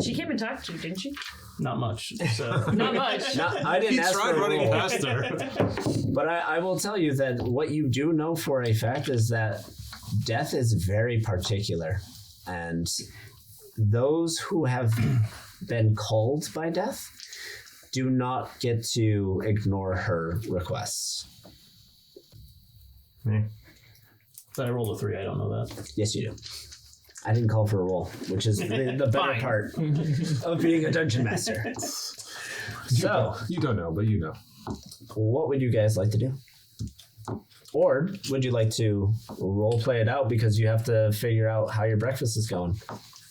She came and talked to you, didn't she? Not much. So Not much. I didn't He ask tried for a running roll. past her. But I will tell you that what you do know for a fact is that death is very particular. And those who have been called by death do not get to ignore her requests. I rolled a 3. I don't know that. Yes, you do. I didn't call for a roll, which is the better Fine. part of being a dungeon master. So, You don't know, but you know. what would you guys like to do? Or would you like to role play it out because you have to figure out how your breakfast is going?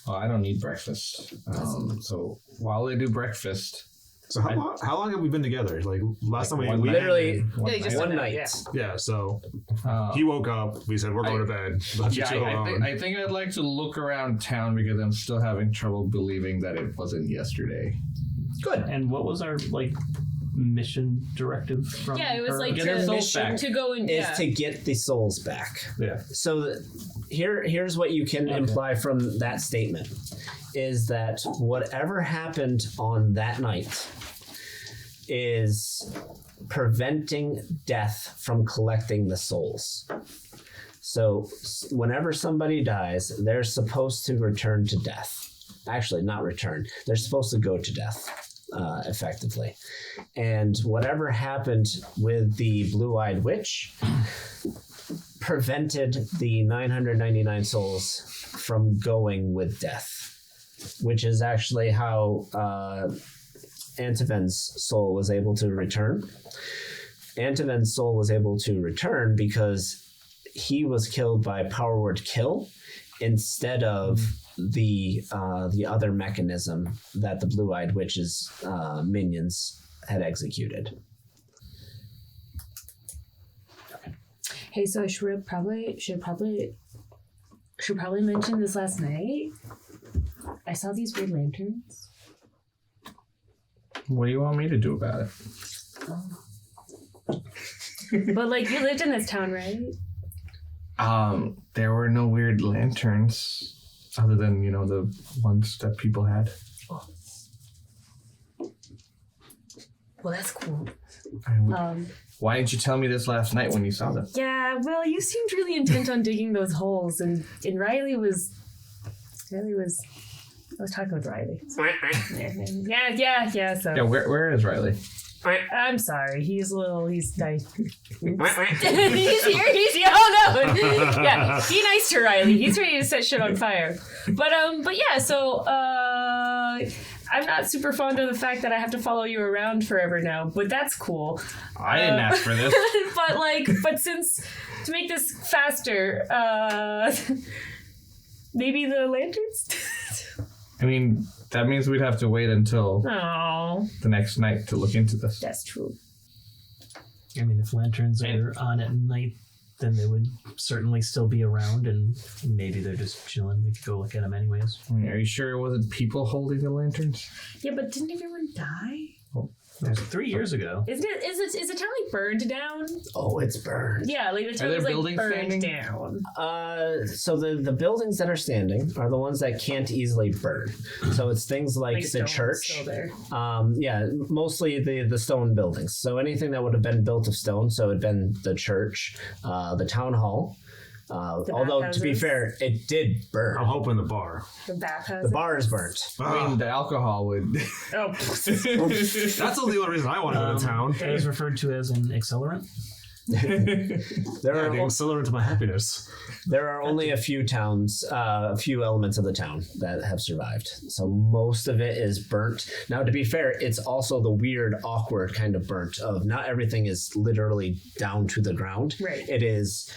Oh, I don't need breakfast. So while I do breakfast, So how long have we been together? Like last time we Literally Yeah, you just one said that, night. yeah. Yeah, so uh, he woke up. We said we're going to bed. Left you yeah, two alone. I think I'd like to look around town because I'm still having trouble believing that it wasn't yesterday. Good. And what was our mission directive from Yeah, it was her? like Get our souls back. to go and Is to get the souls back. Yeah. So here's what you can imply from that statement is that whatever happened on that night is preventing death from collecting the souls. So whenever somebody dies, they're supposed to return to death. Actually, not return. They're supposed to go to death, effectively. And whatever happened with the Blue-Eyed Witch prevented the 999 souls from going with death, which is actually how Antiven's soul was able to return. Antiven's soul was able to return because he was killed by Power Word Kill instead of the other mechanism that the Blue-Eyed Witch's minions had executed. Hey, so I should probably mention this last night. I saw these weird lanterns. What do you want me to do about it? But like, you lived in this town, right? There were no weird lanterns other than, the ones that people had. Well, that's cool. Why didn't you tell me this last night when you saw them? Yeah, well, you seemed really intent on digging those holes, and Riley was. I was talking with Riley. Yeah. So. Yeah, where is Riley? I'm sorry. He's nice. He's here. Oh no. Yeah, be nice to Riley. He's ready to set shit on fire. But yeah. So I'm not super fond of the fact that I have to follow you around forever now. But that's cool. I didn't ask for this. but since to make this faster, maybe the lanterns. I mean, that means we'd have to wait until the next night to look into this. That's true. I mean, if lanterns are on at night, then they would certainly still be around, and maybe they're just chilling. We could go look at them anyways. I mean, are you sure it wasn't people holding the lanterns? Yeah, but didn't everyone die? It was 3 years ago. Is the town like burned down? Oh, it's burned. Yeah, like the town there is like buildings burned standing? down. So the buildings that are standing are the ones that can't easily burn. So it's things like the stone's church. still there. Yeah, mostly the stone buildings. So anything that would have been built of stone. So it'd been the church, the town hall. Although to be bathhouses. fair, it did burn. I'm hoping the bar. The bathhouse. The bar is burnt. I mean, the alcohol would... Oh, That's the only reason I want to go to town. It is referred to as an accelerant. There Yeah, the are accelerant to my happiness. there are only a few towns, a few elements of the town that have survived. So most of it is burnt. Now, to be fair, it's also the weird, awkward kind of burnt of not everything is literally down to the ground. Right. It is,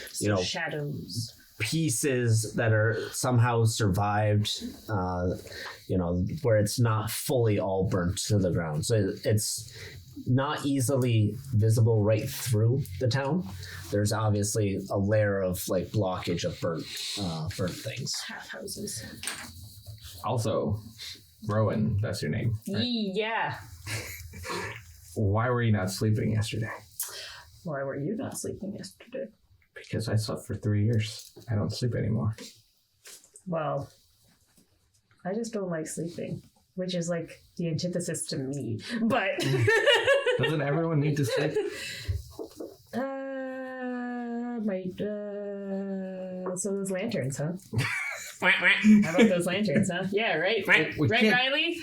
shadows. pieces that are somehow survived, where it's not fully all burnt to the ground. So it's not easily visible right through the town. There's obviously a layer of like blockage of burnt things. Half houses. Also, Rowan, that's your name, right? Yeah. Why were you not sleeping yesterday? Why were you not sleeping yesterday? Because I slept for 3 years. I don't sleep anymore. Well, I just don't like sleeping, which is like the antithesis to me. But Doesn't everyone need to sleep? So those lanterns, huh? How about those lanterns, huh? Yeah, right. We Right, can't- Riley?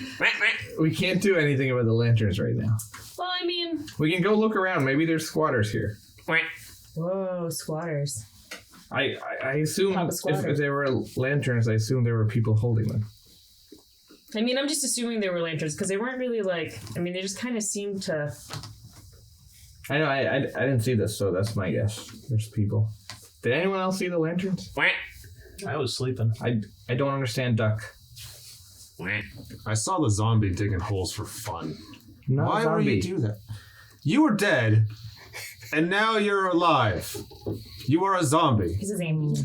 We can't do anything about the lanterns right now. Well, I mean, We can go look around. Maybe there's squatters here. whoa, squatters. I assume Papa squatter. if there were lanterns, I assume there were people holding them. I mean, I'm just assuming they were lanterns because they weren't really like. I mean, they just kind of seemed to. I know. I didn't see this, so that's my guess. There's people. Did anyone else see the lanterns? I was sleeping. I don't understand duck. I saw the zombie digging holes for fun. Not Why a zombie. would you do that? You were dead, and now you're alive. You are a zombie. He's a zombie.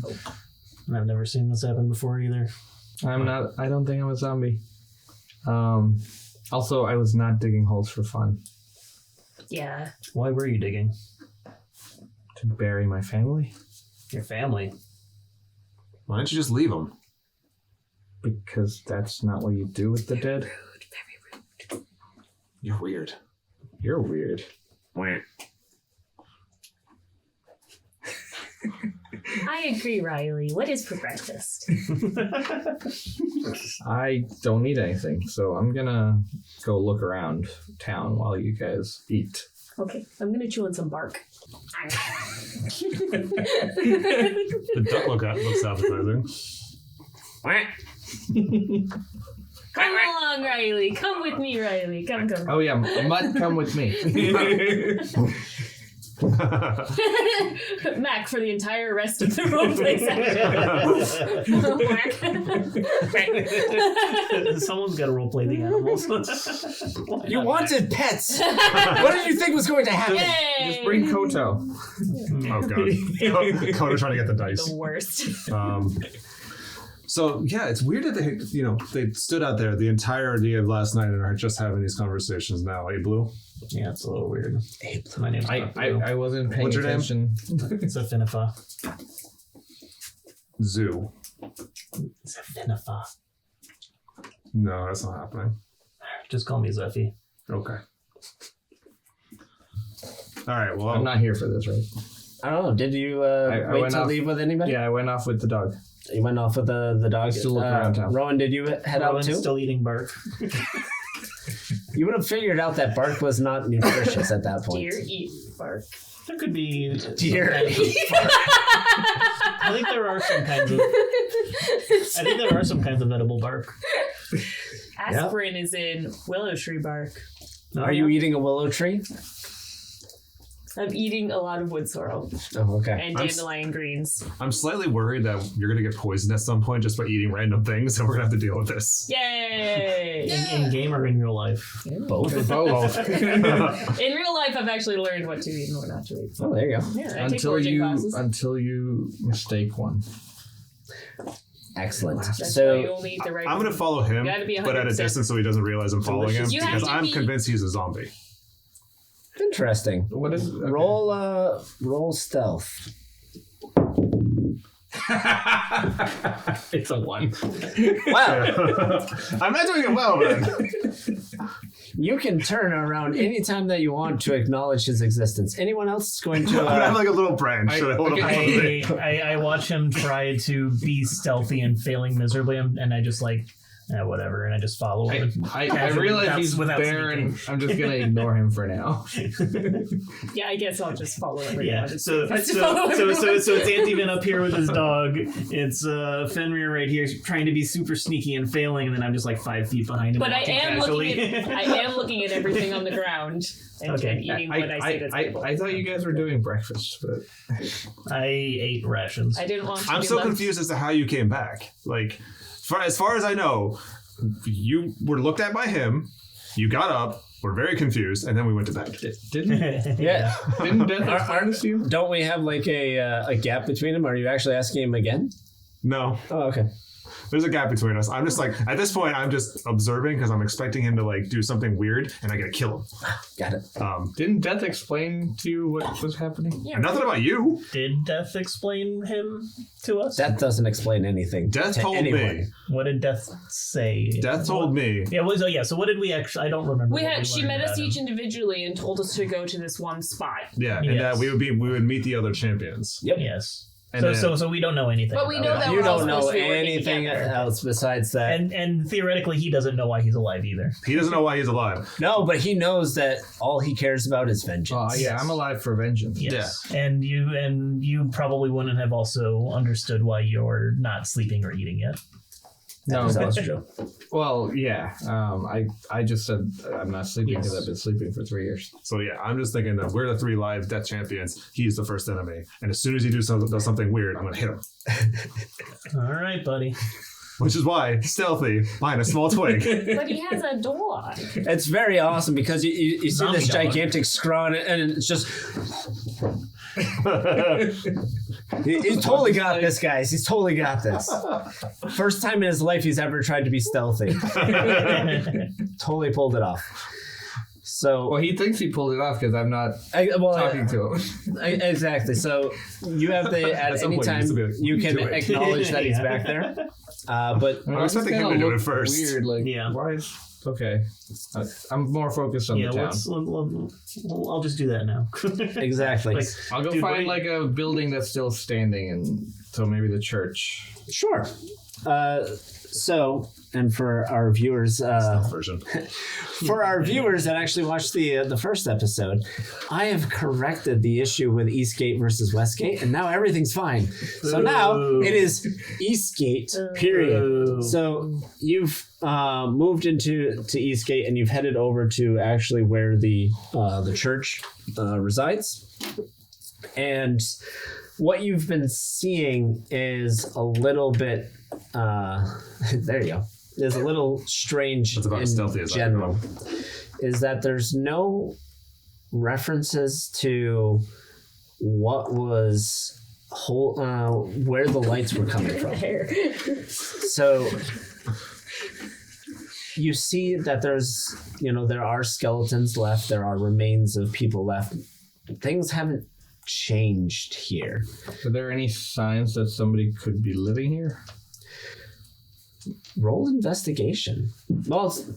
I've never seen this happen before either. I'm not. I don't think I'm a zombie. Also, I was not digging holes for fun. Yeah. Why were you digging? To bury my family. Your family. Why don't you just leave them? Because that's not what you do with the dead. You're weird. You're weird. I agree, Riley. What is for breakfast? I don't need anything, so I'm gonna go look around town while you guys eat. Okay, I'm gonna chew on some bark. The duck looks appetizing. Come along, Riley. Come with me, Riley. Come. Oh yeah, Mutt, come with me. Mac for the entire rest of the roleplay Mac. Someone's got to roleplay the animals. You wanted pets. What did you think was going to happen? Yay! Just bring Koto. Oh god, Coda trying to get the dice. The worst. So yeah, it's weird that they stood out there the entirety of last night and are just having these conversations now. Hey, Blue. Yeah, it's a little weird. My name's not Blue. I wasn't paying What's your name? attention. It's a Finifa. Zoo. It's a Finifa. No, that's not happening. Just call me Zephy. Okay. All right. Well, I'm not here for this, right? I don't know. Did you I wait went to off- leave with anybody? Yeah, I went off with the dog. You went off with the dog. Still looking around town. Rowan, did you head out Rowan's too? still eating bark. You would have figured out that bark was not nutritious at that point. Deer eat bark. There could be Deer. some kinds of bark. I think there are some kinds of. I think there are some kinds of edible bark. Aspirin is in willow tree bark. Are you eating a willow tree? I'm eating a lot of wood sorrel Oh, okay. and dandelion greens. I'm slightly worried that you're gonna get poisoned at some point just by eating random things, and we're gonna have to deal with this. Yay! In game or in real life? Both. Both. In real life, I've actually learned what to eat and what not to eat. Oh, there you go. Yeah, I take foraging classes. until you mistake one. Excellent. That's why you So only eat the right. I'm gonna follow him, You gotta be but at a 100% distance so he doesn't realize I'm following him, You have because to I'm be- convinced he's a zombie. interesting. What is okay. Roll stealth. It's a 1. Wow. I'm not doing it well, man. You can turn around anytime that you want to acknowledge his existence. Anyone else is going to I'm gonna have like a little branch. I- that I hold up okay. above me. I watch him try to be stealthy and failing miserably, and I just like, whatever, and I just follow him. I realize he's without there, and speaking. I'm just gonna ignore him for now. Yeah, I guess I'll just follow everyone. Yeah, Just so follow so everyone. it's Antivan up here with his dog. It's Fenrir right here trying to be super sneaky and failing, and then I'm just like 5 feet behind him. But I walking am casually. looking at everything on the ground and Okay. eating what I see that's edible. I thought you guys were doing breakfast, but I ate rations. I didn't want to I'm be so left. confused as to how you came back. Like, as far as I know, you were looked at by him. You got up. We're very confused, and then we went to bed. didn't Yeah. didn't Beth harness you? Don't we have like a gap between them? Are you actually asking him again? No, Oh, okay. there's a gap between us. I'm just like, at this point, I'm just observing because I'm expecting him to like do something weird, and I gotta kill him. Got it. Didn't Death explain to you what was happening? Yeah, And nothing about you. Did Death explain him to us? That doesn't explain anything. Death to told anyone. me. What did Death say? Death told me. Yeah, so what did we actually? I don't remember. We what had she learned met us about each him. individually and told us to go to this one spot. Yeah, and Yes. that we would meet the other champions. Yep. Yes. And So we don't know anything. But we about know it. that You we're all don't know supposed to be working anything together. else besides that. And theoretically, he doesn't know why he's alive either. He doesn't know why he's alive. No, but he knows that all he cares about is vengeance. Oh yeah, I'm alive for vengeance. Yes. And you probably wouldn't have also understood why you're not sleeping or eating yet. No, That was true. well, yeah. I just said I'm not sleeping because Yes. I've been sleeping for 3 years. So yeah, I'm just thinking that we're the 3 live death champions. He's the first enemy, and as soon as he does something weird, I'm gonna hit him. All right, buddy. Which is why stealthy behind a small twig. But he has a dog. It's very awesome because you see Zombie this dog. gigantic scrawn and it's just. He's totally got this, guys. He's totally got this. First time in his life he's ever tried to be stealthy. Totally pulled it off. So, Well, he thinks he pulled it off because I'm not talking to him. exactly. So you have the at some any point he time needs to be like, you can do it. acknowledge that he's Yeah. back there. But I was expecting him to do it first. Weird, like Yeah. why is okay. I'm more focused on Yeah, the town. I'll just do that now. Exactly. Like, I'll go dude, find what like a building that's still standing, and so maybe the church. Sure. So, and for our viewers, version. for our viewers that actually watched the first episode, I have corrected the issue with Eastgate versus Westgate, and now everything's fine. So now it is Eastgate. Period. So you've moved into Eastgate, and you've headed over to actually where the church resides, and what you've been seeing is a little bit. There you go. Is a little strange That's about as stealthy as I general. Is that there's no references to what was where the lights were coming from. So you see that there are skeletons left. There are remains of people left. Things haven't changed here. Are there any signs that somebody could be living here? Roll investigation. Well, it's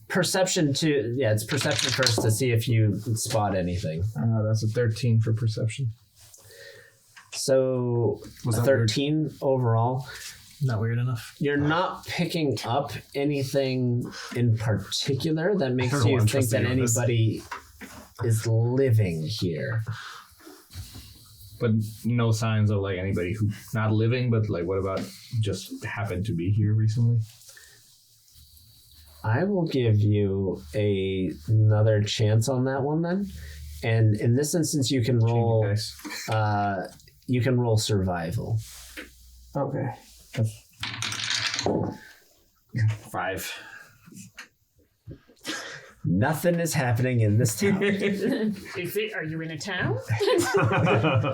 perception it's perception first to see if you spot anything. That's a 13 for perception. So Was a that 13 overall. Not weird enough. You're not picking up anything in particular that makes I don't know you why I'm think that trusting you on this. anybody is living here. But no signs of like anybody who not living, but like what about just happened to be here recently? I will give you another chance on that one then. And in this instance, you can roll. You can roll survival. Okay. 5. Nothing is happening in this town. Are you in a town?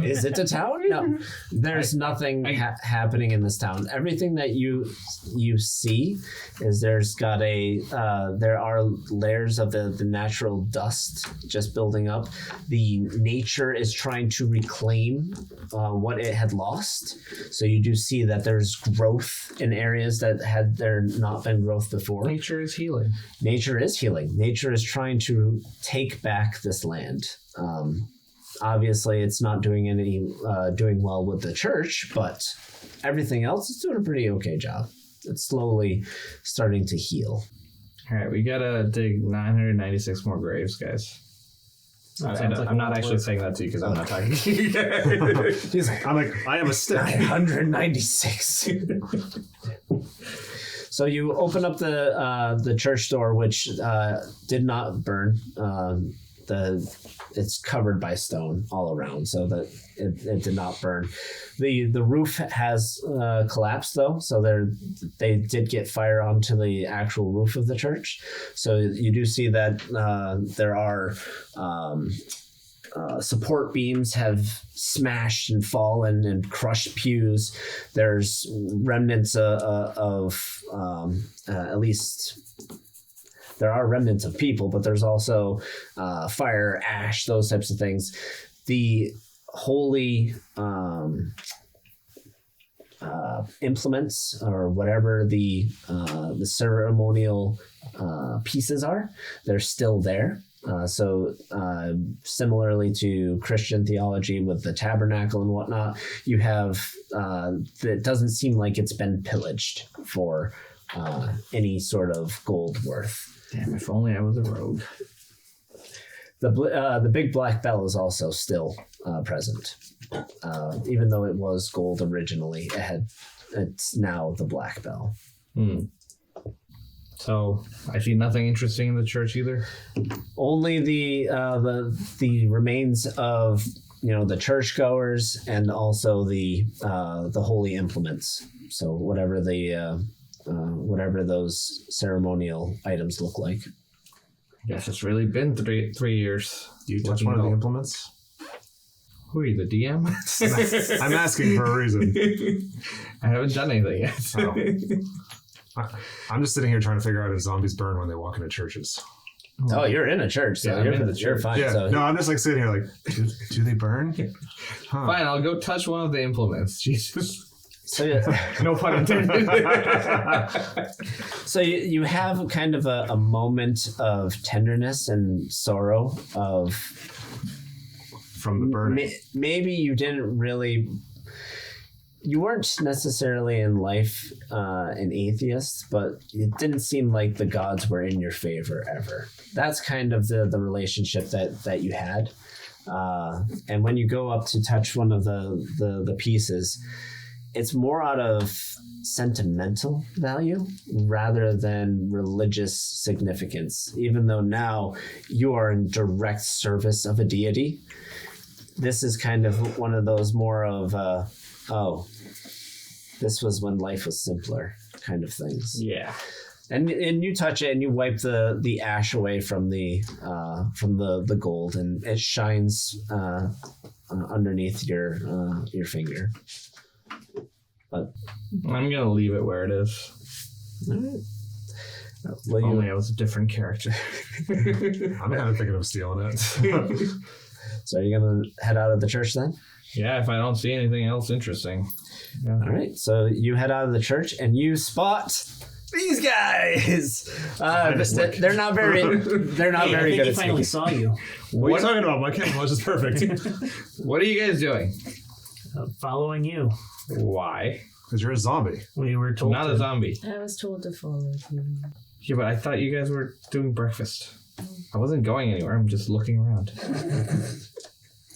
Is it a town? No. There's nothing happening in this town. Everything that you see is there are layers of the natural dust just building up. The nature is trying to reclaim what it had lost. So you do see that there's growth in areas that had there not been growth before. Nature is healing. Nature is healing. Nature is trying to take back this land. Obviously, it's not doing doing well with the church, but everything else is doing a pretty okay job. It's slowly starting to heal. All right, we gotta dig 996 more graves, guys. I'm not actually saying that to you because I'm not talking to you. He's like, I am a stick. 996. So you open up the church door, which did not burn. It's covered by stone all around, so that it did not burn. The roof has collapsed though, so they did get fire onto the actual roof of the church. So you do see that there are support beams have smashed and fallen and crushed pews. There's remnants of at least there are remnants of people, but there's also fire, ash, those types of things. The holy implements or whatever the ceremonial pieces are, they're still there. So similarly to Christian theology with the tabernacle and whatnot, you have it doesn't seem like it's been pillaged for any sort of gold worth. Damn, if only I was a rogue. The big black bell is also still present, even though it was gold originally. It's now the black bell. So I see nothing interesting in the church either. Only the remains of the churchgoers and also the holy implements. So whatever those ceremonial items look like. I guess it's really been 3 years. Do you touch one of the implements? Who are you, the DM? I'm asking for a reason. I haven't done anything yet. I'm just sitting here trying to figure out if zombies burn when they walk into churches. Oh, you're in a church, so Yeah, I'm in the you're church. fine. Yeah, So no, I'm just like sitting here like, do they burn? Huh. Fine, I'll go touch one of the implements. Jesus. So, No pun intended. so you have kind of a moment of tenderness and sorrow of From the burning. maybe you didn't really. You weren't necessarily in life an atheist, but it didn't seem like the gods were in your favor ever. That's kind of the relationship that you had. And when you go up to touch one of the pieces, it's more out of sentimental value rather than religious significance. Even though now you are in direct service of a deity, this is kind of one of those more of this was when life was simpler kind of things. Yeah. And you touch it and you wipe the ash away from the gold, and it shines underneath your finger. But I'm going to leave it where it is. all right. Well, only I was a different character. I'm kind of thinking of stealing it. So are you gonna head out of the church then? Yeah, if I don't see anything else interesting. Yeah. All right. So you head out of the church and you spot these guys. They're not very. They're not very good He at finally speaking. saw you. What are you talking about? My camouflage is perfect. What are you guys doing? Following you. Why? Because you're a zombie. We were told Not to. a zombie. I was told to follow you. Yeah, but I thought you guys were doing breakfast. I wasn't going anywhere. I'm just looking around.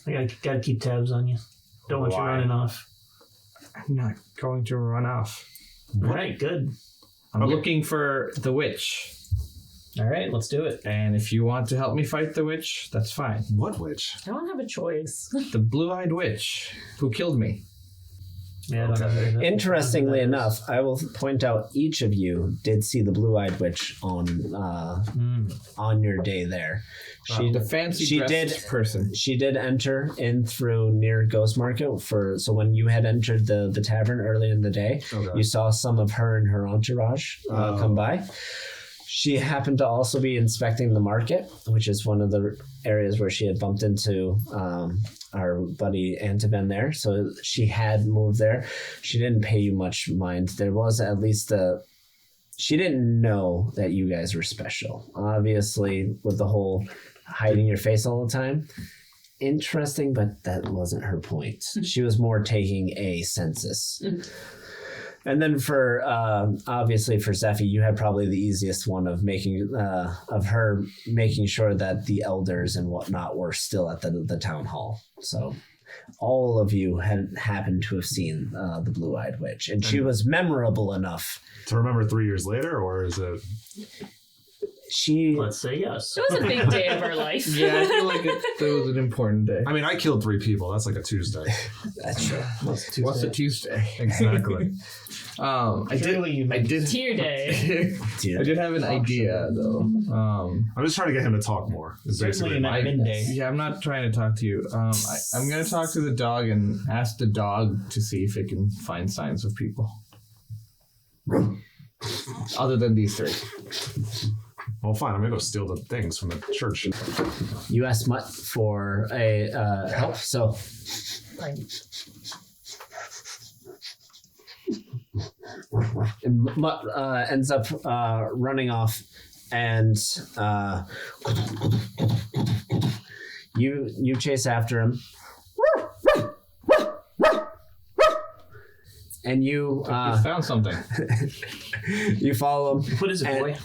I gotta keep tabs on you. Don't want you Why? running off. I'm not going to run off. All right, good. I'm Okay. looking for the witch. All right, let's do it. And if you want to help me fight the witch, that's fine. What witch? I don't have a choice. The blue-eyed witch who killed me. Yeah. I don't know that- Interestingly that is. enough, I will point out each of you did see the blue-eyed witch on your day there. The fancy she dressed did- person. She did enter in through near Ghost Market so when you had entered the tavern early in the day, Okay. you saw some of her and her entourage come by. She happened to also be inspecting the market, which is one of the areas where she had bumped into our buddy Antiven there. So she had moved there. She didn't pay you much mind. There was at least she didn't know that you guys were special. Obviously, with the whole hiding your face all the time. Interesting, but that wasn't her point. She was more taking a census. And then for obviously for Zephy, you had probably the easiest one of her making sure that the elders and whatnot were still at the town hall. So all of you had happened to have seen the blue-eyed witch, and she was memorable enough. To remember 3 years later, or is it? She Let's say yes. It was a big day of our life. Yeah, I feel like it was an important day. I mean, I killed 3 people. That's like a Tuesday. that's true. What's a Tuesday? Exactly. I Surely did. Tier day. I did have an idea though. I'm just trying to get him to talk more. Is Certainly basically not midday. Yeah, I'm not trying to talk to you. I'm gonna talk to the dog and ask the dog to see if it can find signs of people. Other than these 3. Well, fine. I'm gonna go steal the things from the church. You asked Mutt for a help, so Fine. and Mutt ends up running off, and you chase after him, and you You found something. you follow him. What is it, And- boy?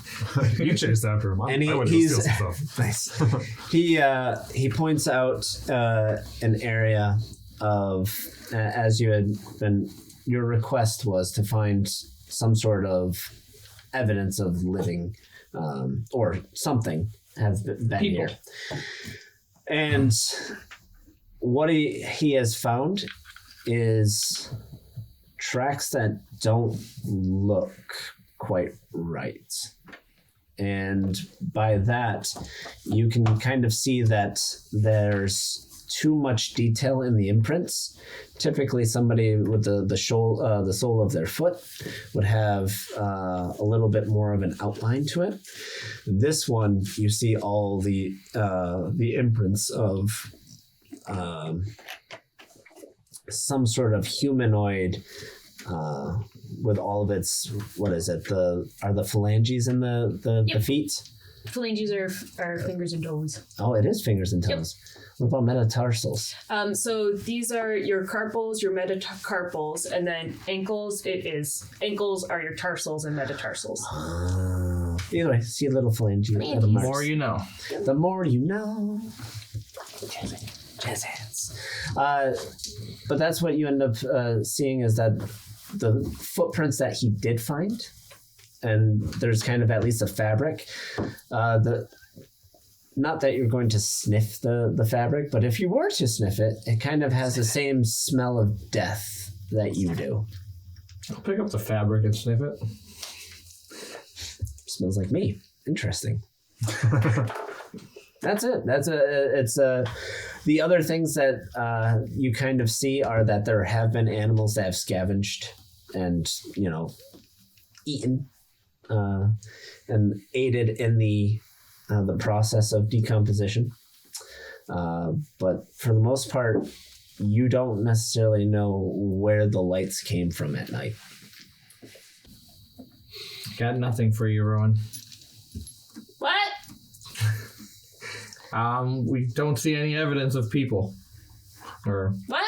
You chased after him. And I went to he's steal some stuff. nice. He points out an area of as you had been. Your request was to find some sort of evidence of living or something have been People. here, and what he has found is tracks that don't look quite right. And by that, you can kind of see that there's too much detail in the imprints. Typically, somebody with the sole of their foot would have a little bit more of an outline to it. This one, you see all the imprints of some sort of humanoid with all of its, what is it? Are the phalanges in the feet? Phalanges are fingers and toes. Oh, it is fingers and toes. What about metatarsals? So these are your carpals, your metacarpals, and then ankles. Ankles are your tarsals and metatarsals. Either way, see a little phalange. The more you know. The more you know. Jazz hands. But that's what you end up seeing is that the footprints that he did find, and there's kind of at least a fabric. Not that you're going to sniff the fabric, but if you were to sniff it, it kind of has the same smell of death that you do. I'll pick up the fabric and sniff it. Smells like me. Interesting. That's it. The other things that you kind of see are that there have been animals that have scavenged and, eaten and aided in the process of decomposition. But for the most part, you don't necessarily know where the lights came from at night. Got nothing for you, Rowan. What? We don't see any evidence of people. Or What?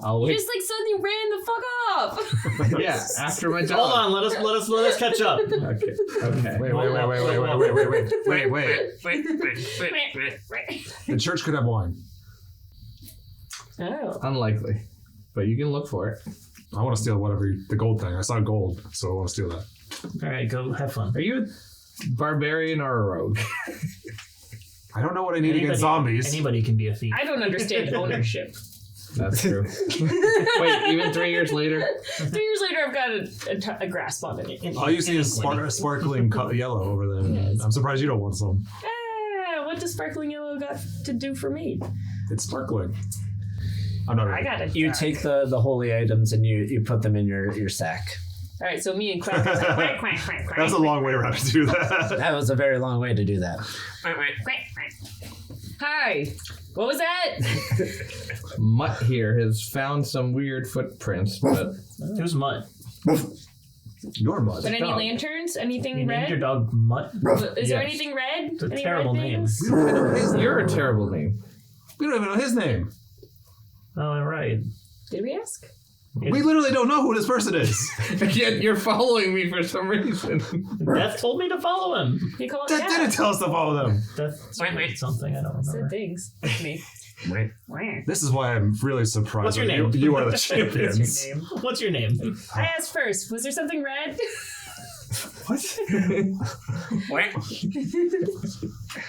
I'll You wait. just suddenly ran the fuck off. Yeah, after my job. Hold on, let us catch up. Okay. Wait. The church could have wine. Oh. Unlikely, but you can look for it. I want to steal the gold thing. I saw gold, so I want to steal that. All right, go have fun. Are you a barbarian or a rogue? I don't know what I need against zombies. Anybody can be a thief. I don't understand ownership. That's true. Wait, even 3 years later? 3 years later, I've got a grasp on it. All you see is sparkling yellow over there. Yes. I'm surprised you don't want some. What does sparkling yellow got to do for me? It's sparkling. I'm not ready. I got it. You take the holy items and you put them in your sack. All right, so me and Quack are like, quack, quack, quack, quack. That's a long way around to do that. That was a very long way to do that. Quack, quack, quack. Hi. What was that? Mutt here has found some weird footprints, but Who's Mutt? Your mud. But any dog. lanterns? Anything You named red? your dog Mutt? Is there Yes. anything red? It's a Any terrible red name. things? you're a terrible name. We don't even know his name. Oh, right. Did we ask? We literally don't know who this person is. Yet you're following me for some reason. Death told me to follow him. He called That didn't tell us to follow them. Death said something I don't Said remember. things. Me. This is why I'm really surprised. What's your that name? You are the What's champions. your name? What's your name? I asked first. Was there something red? What?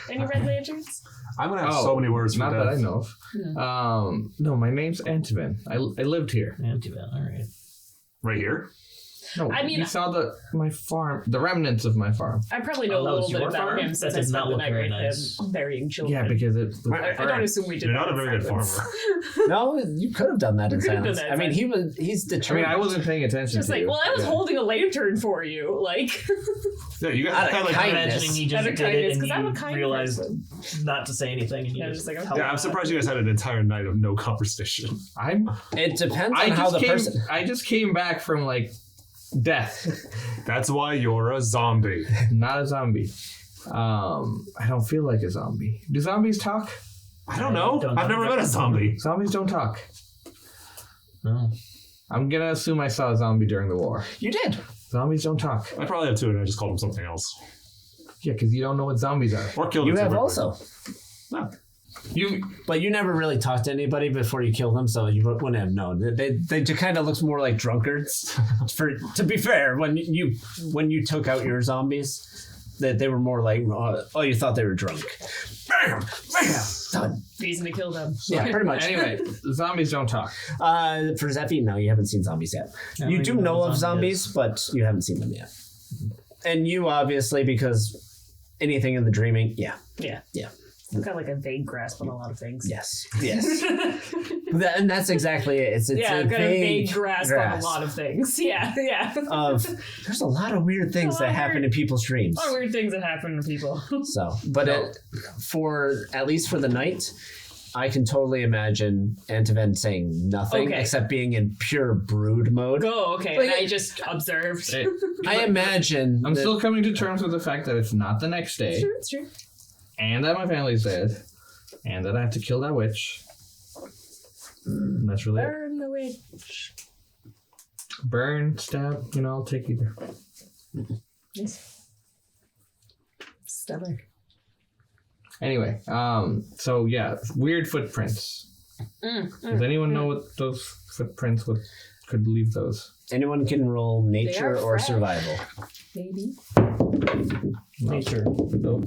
Any red lanterns? I'm gonna have so many words for not death. that I know of. No, my name's Antivin. I lived here. Antivan, all right. Right here. No, I mean- you saw my farm, the remnants of my farm. I probably know Oh, a that little was bit your about farm? him That since I did spent not the look night very with nice. him burying children. Yeah, because it. I don't assume we did. You're that not a very good silence. farmer. No, you could have done that in You could have done silence. that in I mean, he's I determined. mean, I wasn't paying attention Just to like, you. well, I was Yeah. holding a lantern for you. Like, Yeah, you guys Out of kind of like. kindness. Imagining he just Out of did kindness, it and 'cause I'm a you kind realized person. not to say anything and you Yeah, just just like, held Yeah, I'm on. surprised you guys had an entire night of no conversation. It depends on how the person. I just came back from death, That's why you're a zombie. not a zombie. I don't feel like a zombie. Do zombies talk? I don't know. Don't I've know. never met a zombie. Zombies don't talk. No. I'm gonna assume I saw a zombie during the war. You did. Zombies don't talk. I probably have two, and I just called them something else. Yeah, because you don't know what zombies are. Or killed You them have too also. No. But you never really talked to anybody before you killed them, so you wouldn't have known. They just kind of looks more like drunkards. To be fair, when you took out your zombies, that they were more like, oh, you thought they were drunk. Bam, bam, done. reason to kill them. Yeah, pretty much. Anyway, zombies don't talk. For Zephy, no, you haven't seen zombies yet. I You don't do even know what of zombie zombies, but you haven't seen them yet. And you obviously, because anything in the dreaming, yeah. I've got a vague grasp on a lot of things. Yes. And that's exactly it. It's I've got a vague grasp on a lot of things. Yeah. There's a lot of weird things that happen in people's dreams. A lot of weird things that happen to people. So, but at least for the night, I can totally imagine Antiven saying nothing except being in pure brood mode. Oh, okay. Like, and I just observed. I imagine I'm still coming to terms with the fact that it's not the next day, It's true. and that my family's dead, and that I have to kill that witch. And that's really it. Burn the witch. Burn, stab, I'll take either. Nice. Stellar. Anyway, so yeah, weird footprints. Does anyone know what those footprints could leave those? anyone can roll nature or fresh. survival. Maybe. Nature. Nope.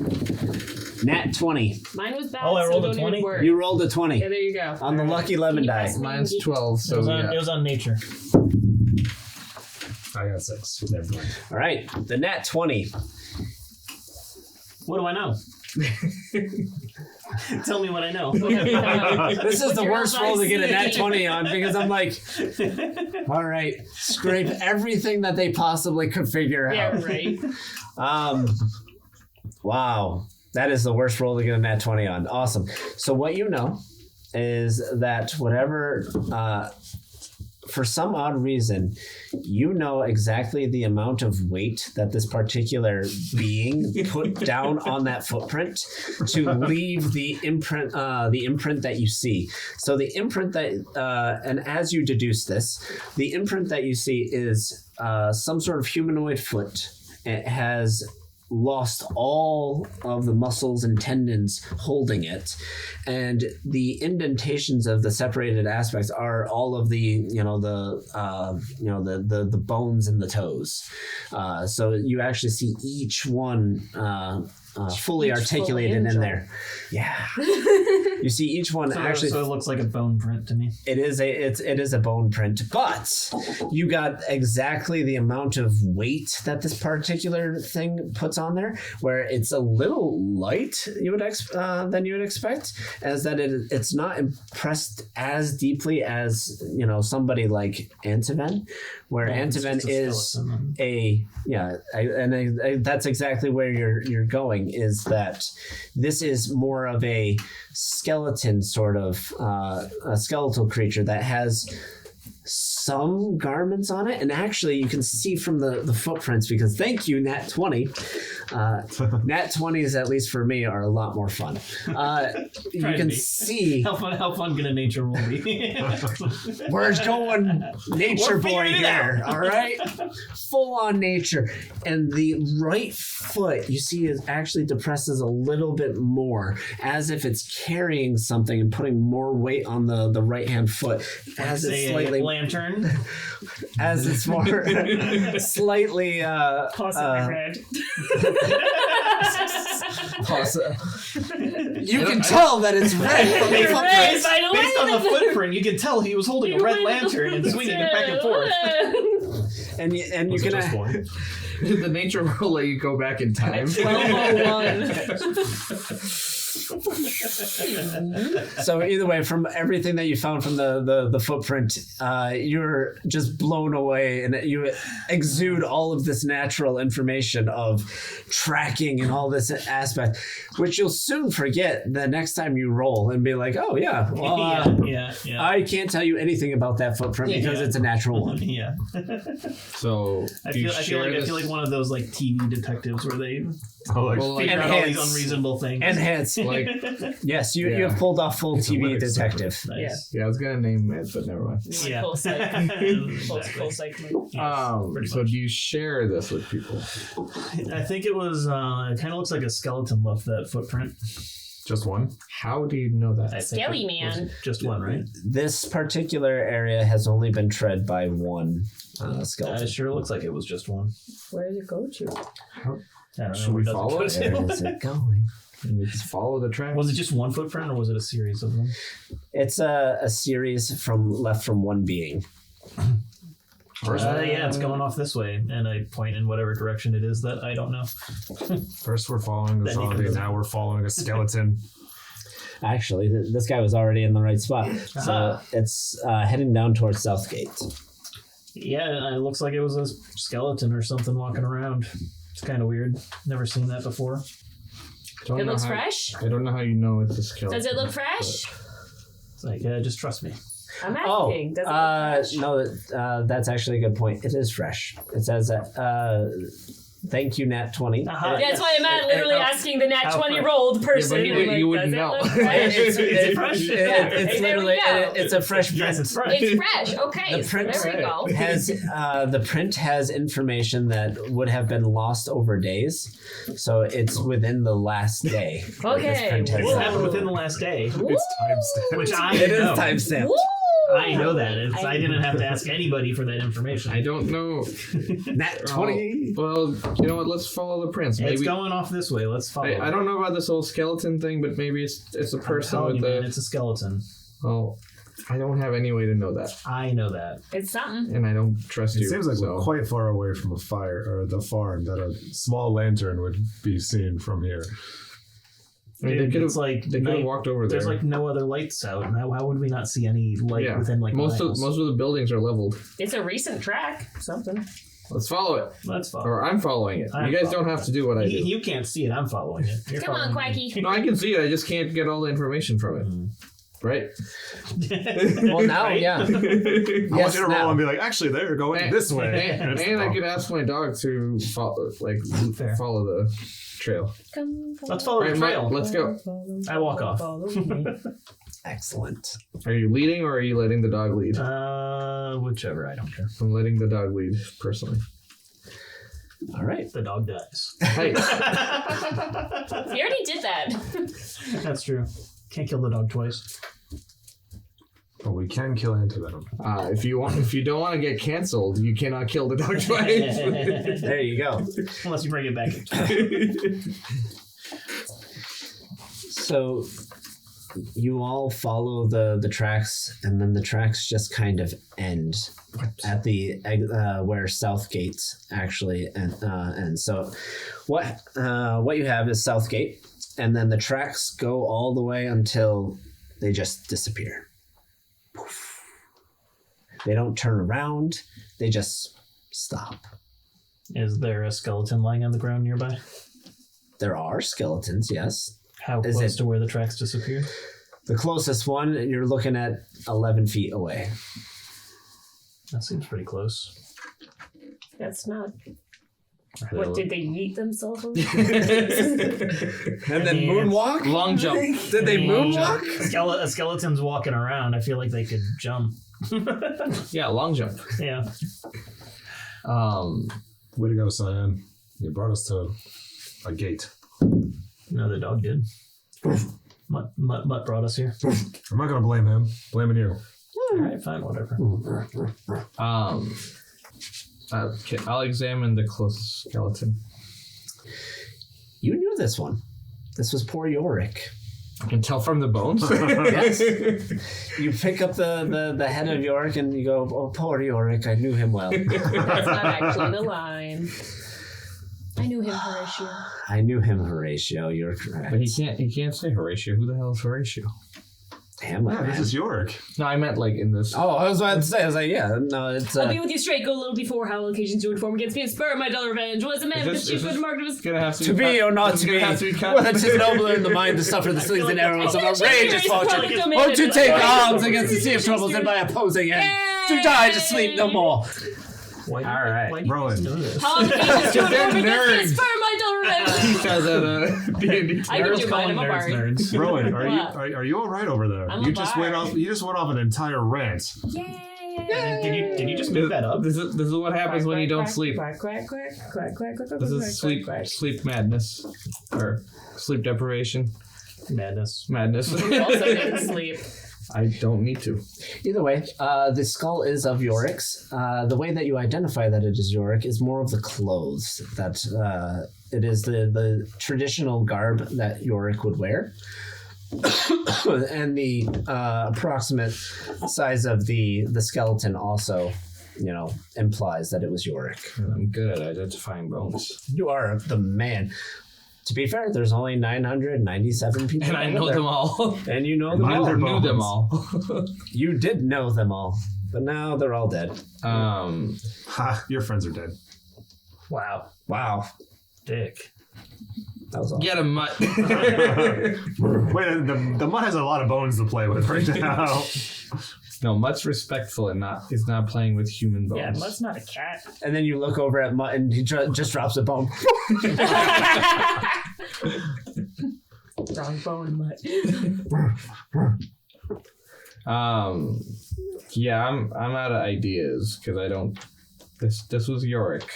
Nat 20. Mine was bad. Oh, I so rolled a don't even 20? work. You rolled a 20 Yeah, there you go. on the lucky lemon die. Mine's 12, so It was on nature. I got 6. Never mind. All right, the nat 20. What do I know? Tell me what I know. This is the your worst roll to get a nat IC? 20 on because I'm like, all right, scrape everything that they possibly could figure out. Yeah, right. Wow, that is the worst roll to get a nat 20 on. Awesome. So what you know is that whatever, for some odd reason, you know exactly the amount of weight that this particular being put down on that footprint to leave the imprint that you see. So the imprint that, and as you deduce this, the imprint that you see is some sort of humanoid foot. It has lost all of the muscles and tendons holding it, and the indentations of the separated aspects are all of the the bones in the toes. So you actually see each one fully Each articulated full in angel. there. Yeah, you see each one actually. So it looks like a bone print to me. It is a bone print, but you got exactly the amount of weight that this particular thing puts on there, where it's a little light than you would expect, as that it's not impressed as deeply as somebody like Antiven, where It's Antiven just a is skeleton. that's exactly where you're going. Is that this is more of a skeleton sort of a skeletal creature that has some garments on it, and actually you can see from the footprints, because thank you Nat 20. Nat 20s, at least for me, are a lot more fun. You can see How fun can a nature roll be? we're going nature We're boy figuring it here, all right? Full on nature. And the right foot, you see, is actually depresses a little bit more, as if it's carrying something and putting more weight on the right hand foot, as it's Say slightly, a lantern. as it's more slightly Possibly red. you can tell that it's red from the You're red footprints. by the Based way on the that footprint, you could tell he was holding a red lantern and swinging it back and forth. And you Was it can just one? The nature will let you go back in time. 1201. So either way, from everything that you found from the footprint, you're just blown away, and you exude all of this natural information of tracking and all this aspect, which you'll soon forget the next time you roll and be like, oh yeah, well, yeah. I can't tell you anything about that footprint because it's a natural one. Yeah. So I do you feel share like this? one of those like TV detectives where they Oh, like, Well, like, figure out all these Enhance. unreasonable things. Enhance. like, Yes, you Yeah. have pulled off full It's a TV lyric detective. Nice. yeah, I was gonna name it, but never mind. Yeah. Full psych. Exactly. Full psych mode. pretty So much. do you share this with people? I think it was. It kind of looks like a skeleton left that footprint. just one? How do you know that? I think Skelly it man. was just one, right? This particular area has only been tread by one skeleton. It sure looks like it was just one. Where did it go to? I don't know. Should we Where does it follow go it? to? Where is it going? Can we just follow the track? Was it just one footprint, or was it a series of them? It's a series left from one being. Yeah, it's going off this way, and I point in whatever direction it is that I don't know. First we're following the Then you zombie, can- now we're following a skeleton. Actually, this guy was already in the right spot. So Ah. it's heading down towards Southgate. Yeah, it looks like it was a skeleton or something walking around. It's kind of weird. Never seen that before. Don't It know looks how- fresh. I don't know how you know it's a skeleton. Does it look fresh? It's like, just trust me. I'm asking. Does it look fresh? no, that's actually a good point. It is fresh. It says that. Thank you, Nat 20. Uh-huh. That's why I'm literally asking the nat How 20 fresh? rolled person. Yeah, but you wouldn't does it know. look fresh? Is it fresh? It's There we literally go. it's a fresh print. Yes, it's fresh. It's fresh. Okay, The so print there we go. has the print has information that would have been lost over days, so it's within the last day. that this Okay. print has What Whoa. happened within the last day? It's timestamped. Which I It is know. timestamped. Woo! I know that. I didn't have to ask anybody for that information. I don't know. Nat 20. Well, you know what? Let's follow the prints. It's Maybe going off this way. Let's follow. I don't know about this whole skeleton thing, but maybe it's a I'm person telling with you, man, the. it's a skeleton. Well, I don't have any way to know that, I know that. It's something. and I don't trust It you. seems like so. we're quite far away from a fire or the farm that a small lantern would be seen from here. I mean, they Dude, could it's have like they could have night- walked over there. There's like no other lights out. How would we not see any light within like most miles? of the buildings are leveled. It's a recent track. Something. Let's follow it, Let's follow. or I'm following it. I'm You guys following don't have to do what I do. You can't see it. I'm following it. You're Come on, following Quacky. No, I can see it. I just can't get all the information from it. Right? me. Well, now, Right? yeah. I want Yes, you to roll now. and be like, actually, they're going this way. And I could ask my dog to follow, Fair. follow the trail. Come, Let's follow the Right, trail. Let's go. I walk off. Excellent. Are you leading or are you letting the dog lead? Whichever. I don't care. I'm letting the dog lead personally. All right. The dog dies. Hey, He already did that. That's true. Can't kill the dog twice. But we can kill antivenom. if you don't want to get canceled, you cannot kill the dog twice. There you go. Unless you bring it back. So you all follow the tracks, and then the tracks just kind of end at the where Southgate actually ends. So what you have is Southgate, and then the tracks go all the way until they just disappear. Poof. They don't turn around; they just stop. Is there a skeleton lying on the ground nearby? There are skeletons, yes. How Is close it- to where the tracks disappeared? The closest one, you're looking at 11 feet away. That seems pretty close. That's not. What did they eat themselves? And then Yeah. moonwalk? Long jump. Did they moonwalk? A skeleton's walking around. I feel like they could jump. Yeah, long jump. Yeah. Way to go, Cyan. You brought us to a gate. No, the dog did. Mutt brought us here. I'm not going to blame him. Blaming you. All right, fine, whatever. Okay, I'll examine the closest skeleton. You knew this one. This was poor Yorick. I can tell from the bones. Yes. You pick up the head of Yorick and you go, oh, poor Yorick, I knew him well. That's not actually the line. I knew him, Horatio. I knew him, Horatio. You're correct. But he can't say Horatio. Who the hell is Horatio? Hamlet, Yeah, man. this is Yorick. No, I meant like in this. Oh, I was about to say, I was like, yeah, no, it's... I'll be with you straight. Go a little before how occasions to inform against me and spur my dull revenge. Was a man with Is the chief this good market of his... Gonna have to, to be or not to be, Gonna have to be cut. whether 'tis nobler in the mind to suffer the slings and arrows of outrageous fortune, or to take arms against the sea of troubles in my opposing end, to die to sleep no more. Why do All right. Why do you Rowan. know this? How occasions to They're inform against me and nerds. spur my dull revenge. He says that D&D. I can do mine. calling I'm a nerds bard. nerds. Rowan, What? are you all right over there? I'm You a just bard. went off an entire rant. Yay! Did you just move that up? This is what happens when you don't sleep. Quack, quack, quack, quack, quack, quack, This quack, is sleep quack, quack. sleep madness or sleep deprivation Madness. madness. You also didn't sleep. I don't need to. Either way, the skull is of Yorick's. The way that you identify that it is Yorick is more of the clothes. That it is the traditional garb that Yorick would wear. And the approximate size of the skeleton also, implies that it was Yorick. I'm good at identifying bones, You are the man. To be fair, there's only 997 people. and I that know live there. them all. And you know them Mind all. their Knew them all. You did know them all, but now they're all dead. Ha, your friends are dead. Wow. Wow. Dick. That was all. Get him, Mutt. Wait, the mutt has a lot of bones to play with right now. No, Mutt's respectful and he's not playing with human bones. Yeah, Mutt's not a cat. And then you look over at Mutt and he just drops a bone. Wrong bone, Mutt. Yeah, I'm out of ideas because I don't. This was Yorick.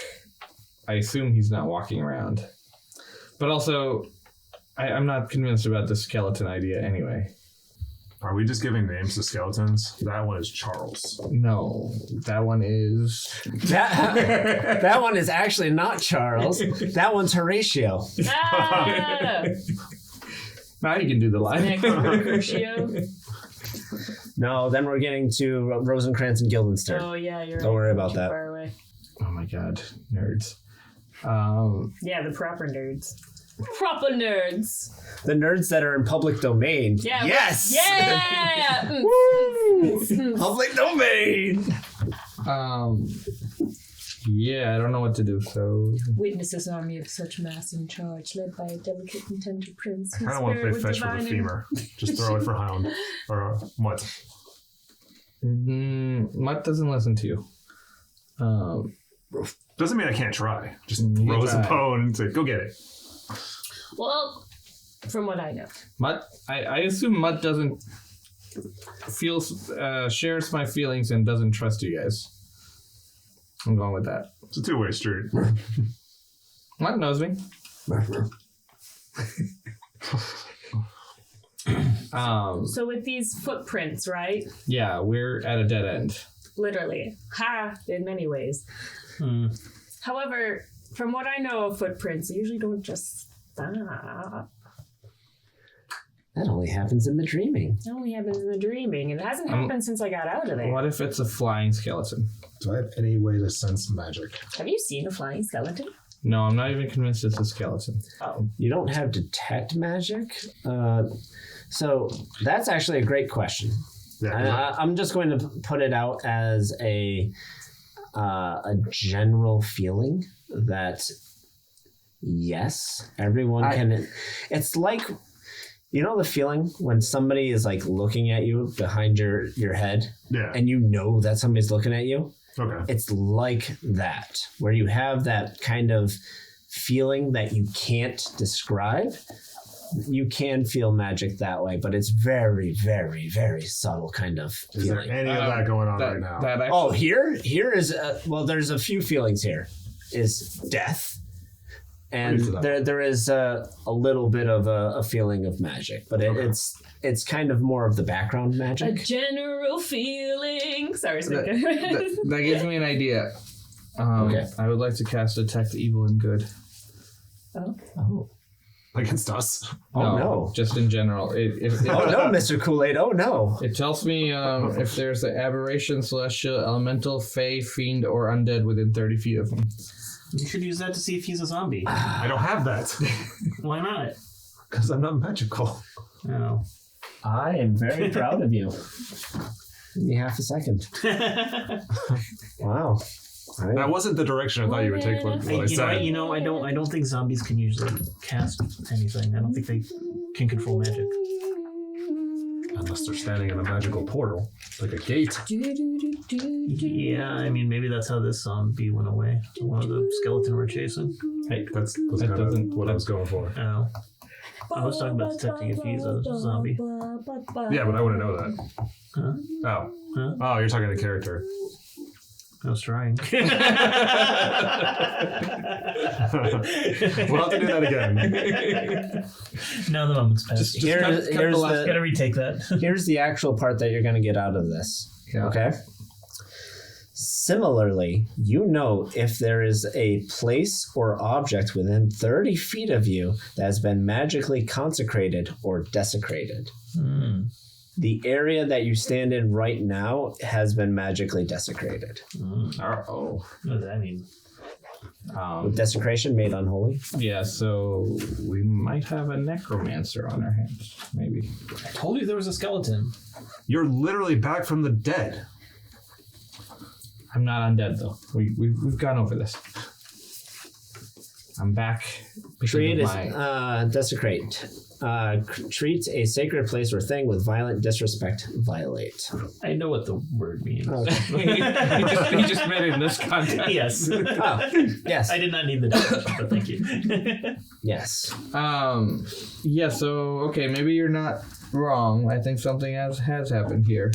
I assume he's not walking around, but also, I'm not convinced about the skeleton idea anyway. Are we just giving names to skeletons? That one is Charles. No, that one is. That one is actually not Charles. That one's Horatio. Ah! Now you can do the line. Crucio. No, then we're getting to Rosencrantz and Guildenstern. Oh yeah, you're right. Don't worry about Too that. far away. Oh my god, nerds. Yeah, the proper nerds. Proper nerds. The nerds that are in public domain. Yeah. Yes. Yeah. Woo! Public domain. Yeah, I don't know what to do. So Witness this army of such mass in charge, led by a delicate and tender prince. I kind of want to play fetch with a femur. Just throw it for hound or what? Mutt doesn't listen to you. Doesn't mean I can't try. Just You throws a try. bone and say, "Go get it." Well, from what I know. Mutt, I assume Mutt doesn't shares my feelings and doesn't trust you guys. I'm going with that. It's a two-way street. Mutt knows me. So with these footprints, right? Yeah, we're at a dead end. Literally. Ha! In many ways. However, from what I know of footprints, they usually don't just stop. That only happens in the dreaming. It only happens in the dreaming. It hasn't happened since I got out of there. What if it's a flying skeleton? Do I have any way to sense magic? Have you seen a flying skeleton? No, I'm not even convinced it's a skeleton. Oh. You don't have detect magic? So that's actually a great question. Yeah. I'm just going to put it out as a general feeling that yes, everyone can. It's like, you know, the feeling when somebody is like looking at you behind your head, Yeah. and you know that somebody's looking at you. Okay. It's like that, where you have that kind of feeling that you can't describe. You can feel magic that way, but it's very, very, very subtle kind of Is there feeling. any of that going on right now? That Oh, here is well. There's a few feelings here. Is death, and there is a little bit of a feeling of magic, but it's kind of more of the background A magic. general feeling. Sorry, that gives me an idea. Okay. I would like to cast Detect Evil and Good. Oh, Against us? no. Just in general. Oh no, Mr. Kool-Aid. Oh no. It tells me if there's an aberration, celestial, elemental, fey, fiend, or undead within 30 feet of him. You should use that to see if he's a zombie. I don't have that Why not? because I'm not magical. Oh. I am very proud of you. Give me half a second. Wow. That wasn't the direction I thought you would take what I said. I don't think zombies can usually cast anything. I don't think they can control magic. Unless they're standing in a magical portal, like a gate. Yeah, I mean, maybe that's how this zombie went away. One of the skeleton we're chasing. Hey, That's That kind of doesn't- what I was going for. Oh. I was talking about detecting if he's a zombie. Yeah, but I wouldn't know that. Huh? Oh. Huh? Oh, you're talking to character. I was trying. We'll have to do that again. Now the moment's passed. Just Here- cut here's the last- the- Gotta retake that. Here's the actual part that you're going to get out of this. Yeah. Okay. Similarly, you know if there is a place or object within 30 feet of you that has been magically consecrated or desecrated. The area that you stand in right now has been magically desecrated. Uh-oh. What does that mean? With desecration made unholy. Yeah, so we might have a necromancer on our hands, maybe. I told you there was a skeleton. You're literally back from the dead. I'm not undead though. We've gone over this. I'm back Treat is desecrate. Treat a sacred place or thing with violent disrespect. Violate. I know what the word means. he just meant it in this context. Yes. Oh, yes. I did not need the definition, but thank you. Yes. Yeah, so, okay, maybe you're not wrong. I think something has happened here.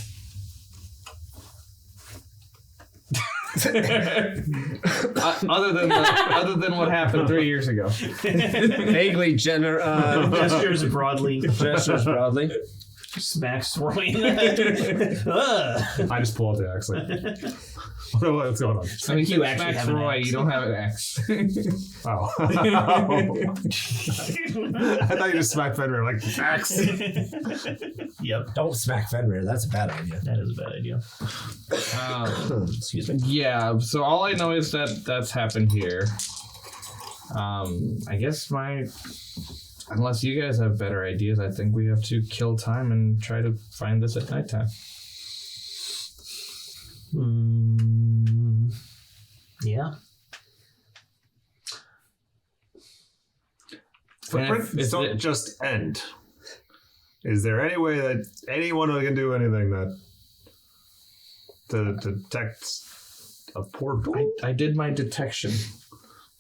other than what happened 3 years ago. Vaguely Gestures broadly. Gestures broadly. Smack swirling. Ugh. I just pull out the axe. Like, what's going on? So you actually have Roy, you don't have an axe. Oh. I thought you just smacked Fenrir like axe. Yep. Don't smack Fenrir. That's a bad idea. That is a bad idea. Excuse me. Yeah, so all I know is that that's happened here. I guess unless you guys have better ideas, I think we have to kill time and try to find this at nighttime. Yeah. Footprints don't just end. Is there any way that anyone can do anything that to detect a poor boy? I did my detection.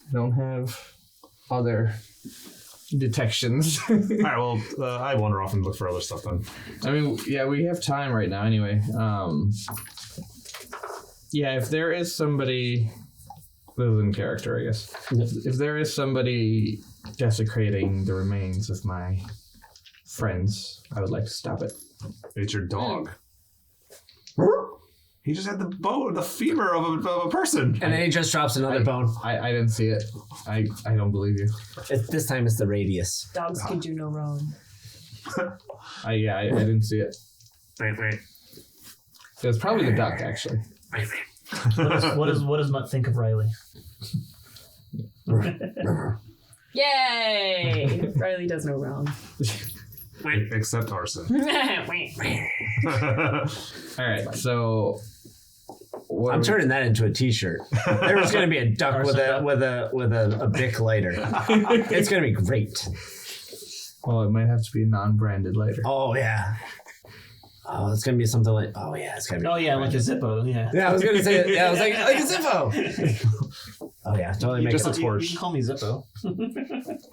I don't have other detections. All right, well, I wander off and look for other stuff then. I mean, yeah, we have time right now anyway. Yeah, if there is somebody, this is in character, I guess. If there is somebody desecrating the remains of my friends, I would like to stop it. It's your dog. He just had the femur of a person. And then he just drops another bone. I didn't see it. I don't believe you. This time it's the radius. Dogs can do no wrong. I didn't see it. It was probably the duck, actually. What does Mutt think of Riley? Yay! Riley does no wrong. Except arson. All right, so I'm turning that into a T-shirt. There's going to be a duck with a Bic lighter. It's going to be great. Well, it might have to be non-branded later. Oh yeah. Oh, it's going to be something like. Oh yeah, it's going to be. Oh yeah, like a Zippo. Yeah. Yeah, I was going to say. Yeah, I was like a Zippo. Oh yeah, totally make just it. a torch. You can call me Zippo.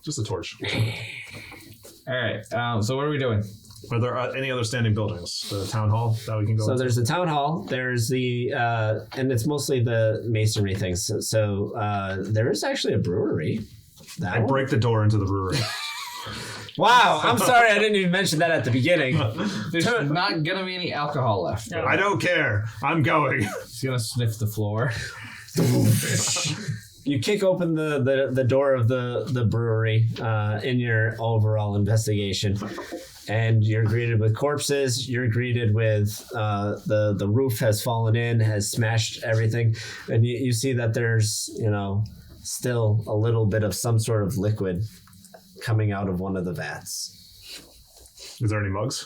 Just a torch. All right, so what are we doing? Are there any other standing buildings? The town hall that we can go So into? there's the town hall. There's the and it's mostly the masonry things. So there is actually a brewery. I break the door into the brewery. Wow, I'm sorry I didn't even mention that at the beginning. There's not gonna be any alcohol left. I don't care. I'm going. He's gonna sniff the floor. You kick open the door of the brewery in your overall investigation, and you're greeted with corpses. You're greeted with the roof has fallen in, has smashed everything, and you see that there's still a little bit of some sort of liquid coming out of one of the vats. Is there any mugs?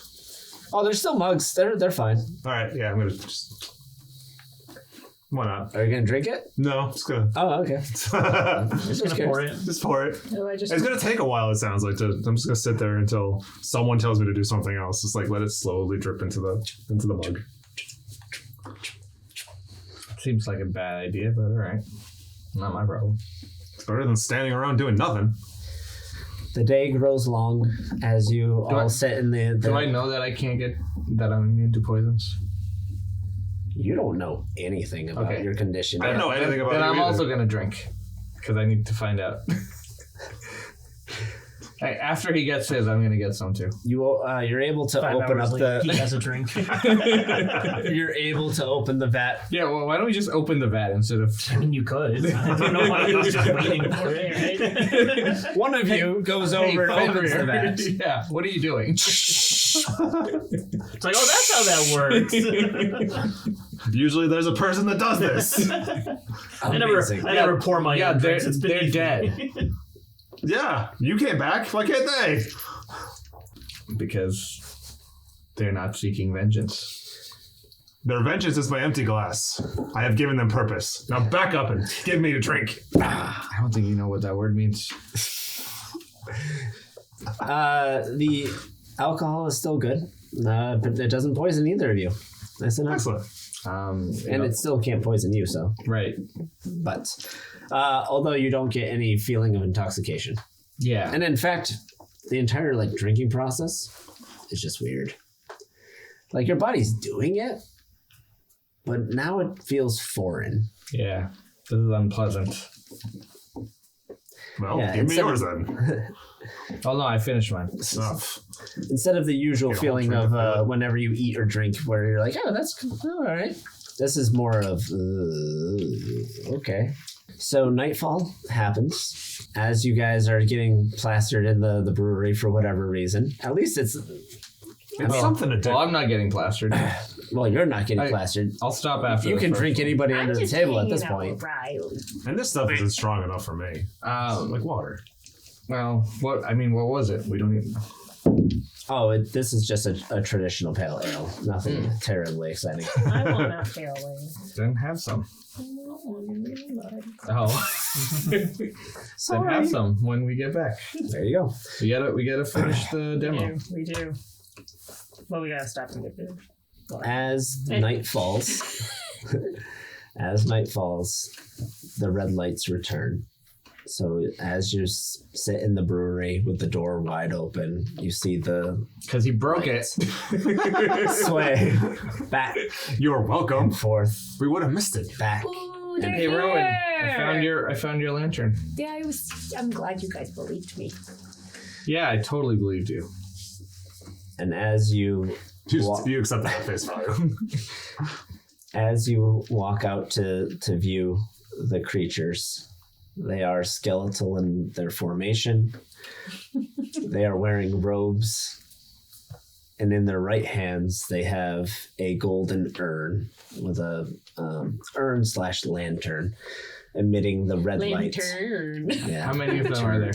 Oh, there's still mugs. They're fine. All right. Yeah, I'm gonna just. Why not? Are you gonna drink it? No, just gonna. Oh, okay. just Just gonna pour it. Just pour it. Oh, I just It's gonna take a while. It sounds like. I'm just gonna sit there until someone tells me to do something else. Just like let it slowly drip into the mug. Seems like a bad idea, but all right. Not my problem. It's better than standing around doing nothing. The day grows long as you all sit in the. Do I know that I can't get that I'm immune to poisons? You don't know anything about Okay. your condition. I don't know anything about Then it I'm either. also gonna drink because I need to find out. Hey, after he gets his, I'm gonna get some too. You're able to 5 open hours up later, he the. has a drink. You're able to open the vat. Yeah, well, why don't we just open the vat instead of? I mean, you could. I don't know why he was just waiting for it. Right? One of you goes over and opens the vat. Yeah, what are you doing? It's like, oh, that's how that works. Usually, there's a person that does this. I never pour my Yeah, own they're drinks. It's beneath dead me. Yeah, you came back. Why can't they? because they're not seeking vengeance. Their vengeance is my empty glass. I have given them purpose. Now back up and give me a drink. I don't think you know what that word means. The alcohol is still good, but it doesn't poison either of you. Nice enough. Excellent. And it still can't poison you, so. Right. But although you don't get any feeling of intoxication. Yeah. And in fact, the entire like drinking process is just weird. Like your body's doing it, but now it feels foreign. Yeah. This is unpleasant. Well, Yeah, give me instead yours of- then. Oh no, I finished mine. Instead of the usual Get a whole feeling drink of of it. whenever you eat or drink where you're like, oh, that's all right. This is more of, okay. So nightfall happens as you guys are getting plastered in the brewery for whatever reason. At least it's Something to do. Well, I'm not getting plastered. well, you're not getting plastered. I'll stop after. You the can first drink one. anybody I'm under the just table at hanging this out point. with Riley. And this stuff isn't strong enough for me. Like water. Well, what was it? We don't even. Oh, this is just a traditional pale ale. Nothing terribly exciting. I want a failing. Then have some. Oh. Then Sorry. have some when we get back. There you go. We gotta finish the demo. We do. Well, we gotta stop and get food. As night falls, the red lights return. So as you sit in the brewery with the door wide open, you see the Because he broke it. sway back You're welcome. and forth, We would have missed it. back. Ooh, they're Hey Rowan, here. I found your lantern. Yeah, I'm glad you guys believed me. Yeah, I totally believed you. And as you You accept that at face value. as you walk out to view the creatures, they are skeletal in their formation. They are wearing robes. And in their right hands, they have a golden urn with a urn/lantern emitting the red light. Lantern. Yeah. How many of them are there?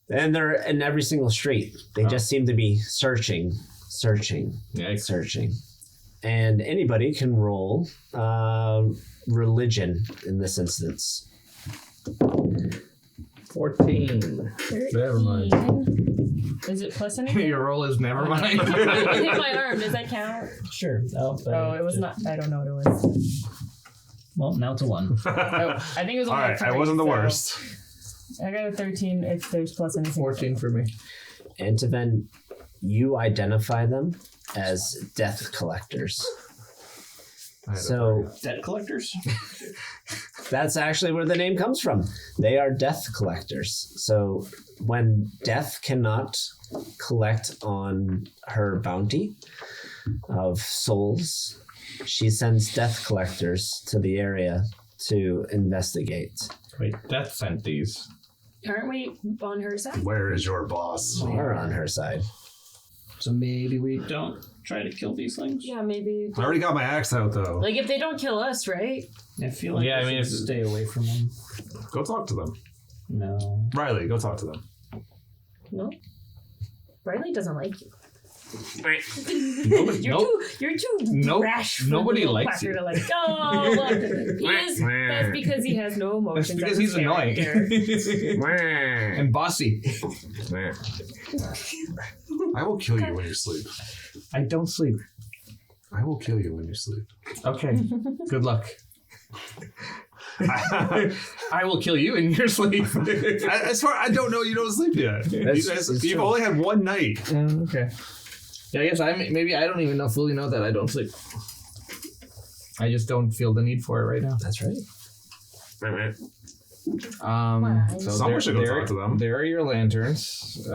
And they're in every single street. They just seem to be searching. Yikes. And anybody can roll religion in this instance. 14. Never mind. Is it plus anything? Your roll is never mind. I hit my arm. Does that count? Sure. Oh, it was not. I don't know what it was. Well, now it's a 1. Oh, I think it was. All only right, a I 3, wasn't the so worst. I got a 13. If there's plus anything. 14 for me. And to then you identify them as death collectors. So Debt collectors? that's actually where the name comes from. They are death collectors. So when death cannot collect on her bounty of souls, she sends death collectors to the area to investigate. Wait, Death sent these. Aren't we on her side? Where is your boss? We are on her side. So maybe we don't try to kill these things? Yeah, maybe. I already got my axe out though. Like if they don't kill us, right? I feel like Yeah, I we mean, should if- stay away from them. Go talk to them. No. Riley, go talk to them. No. Riley doesn't like you. Nobody, You're too Nope. rash. For Nobody the little likes quacker you. To like, oh, he is. That's because he has no That's emotions. because as he's a annoying. character. And bossy. I will kill you when you sleep. I don't sleep. I will kill you when you sleep. Okay. Good luck. I will kill you in your sleep. As far I don't know, you don't sleep yet. It's You've true. only had one night. Okay. Yeah, I guess maybe I don't even fully know that I don't sleep. I just don't feel the need for it right now. That's right. So Someone should go talk to them. There are your lanterns.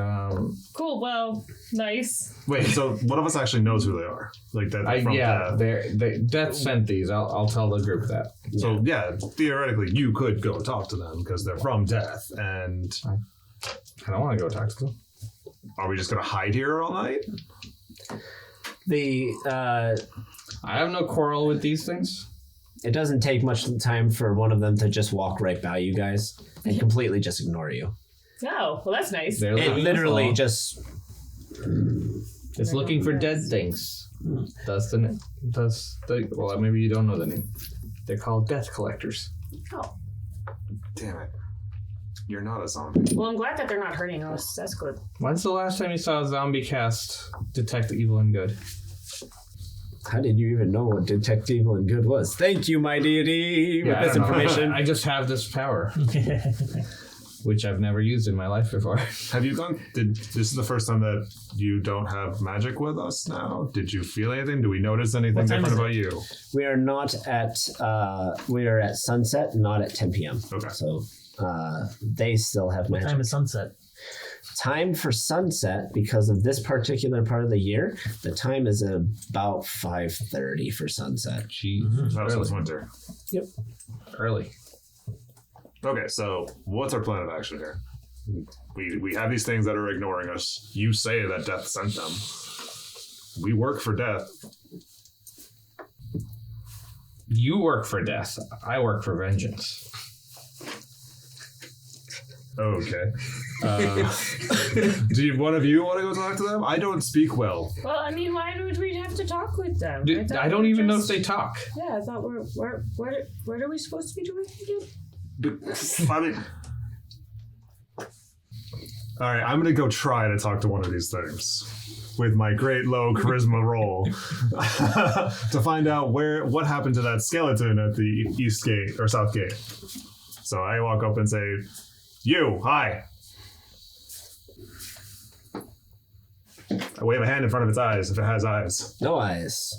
Cool. Well, nice. Wait, so one of us actually knows who they are? Like that from Death. Death sent these. I'll tell the group that. So yeah, theoretically, you could go talk to them because they're from Death. And I don't want to go talk to them. are we just gonna hide here all night? I have no quarrel with these things. It doesn't take much time for one of them to just walk right by you guys and completely just ignore you. Oh, well, that's nice. They're It looking literally for- just It's looking for dead things. Well, maybe you don't know the name. They're called death collectors. Oh, Damn it. You're not a zombie. Well, I'm glad that they're not hurting us. That's good. When's the last time you saw a zombie cast Detect Evil and Good? How did you even know what Detect Evil and Good was? Thank you, my deity, with I this don't know. information. I just have this power, which I've never used in my life before. Have you gone? This is the first time that you don't have magic with us now. Did you feel anything? Do we notice anything different about you? We are not at we are at sunset, not at 10 p.m. Okay. So they still have What magic. time is sunset? Time for sunset, because of this particular part of the year, the time is about 5:30 for sunset. Jeez. That was winter. Early. Okay, so what's our plan of action here? We have these things that are ignoring us. You say that death sent them. We work for death. You work for death. I work for vengeance. Okay. Do one of you want to go talk to them? I don't speak well. Well, I mean, why would we have to talk with them? I don't even know if they talk. Yeah, I thought what are we supposed to be doing again? I mean, all right, I'm gonna go try to talk to one of these things with my great low charisma roll to find out what happened to that skeleton at the east gate or south gate. So I walk up and say, "You, hi." I wave a hand in front of its eyes if it has eyes. No eyes.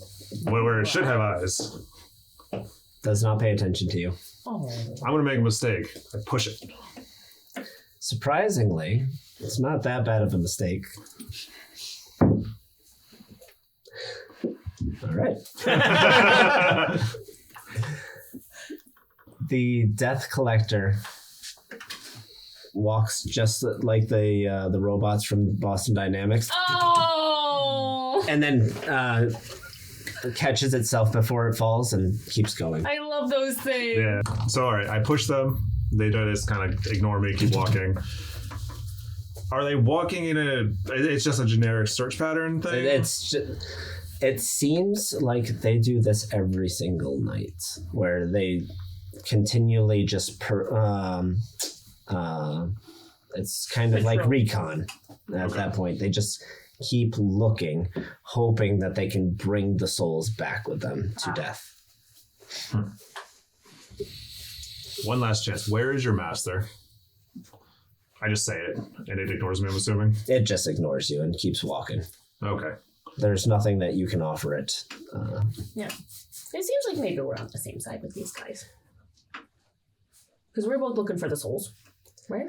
Where it should have eyes. Does not pay attention to you. Oh. I'm gonna make a mistake. I push it. Surprisingly, it's not that bad of a mistake. All right. The Death Collector walks just like the robots from Boston Dynamics, Oh! and then catches itself before it falls and keeps going. I love those things. Yeah. So, all right, I push them. They just kind of ignore me, keep walking. Are they walking in it's just a generic search pattern thing? It seems like they do this every single night, where they continually just it's kind of like recon at that point. They just keep looking, hoping that they can bring the souls back with them to death. One last chance. Where is your master? I just say it, and it ignores me, I'm assuming. It just ignores you and keeps walking. Okay. There's nothing that you can offer it. Yeah. It seems like maybe we're on the same side with these guys. Because we're both looking for the souls, right?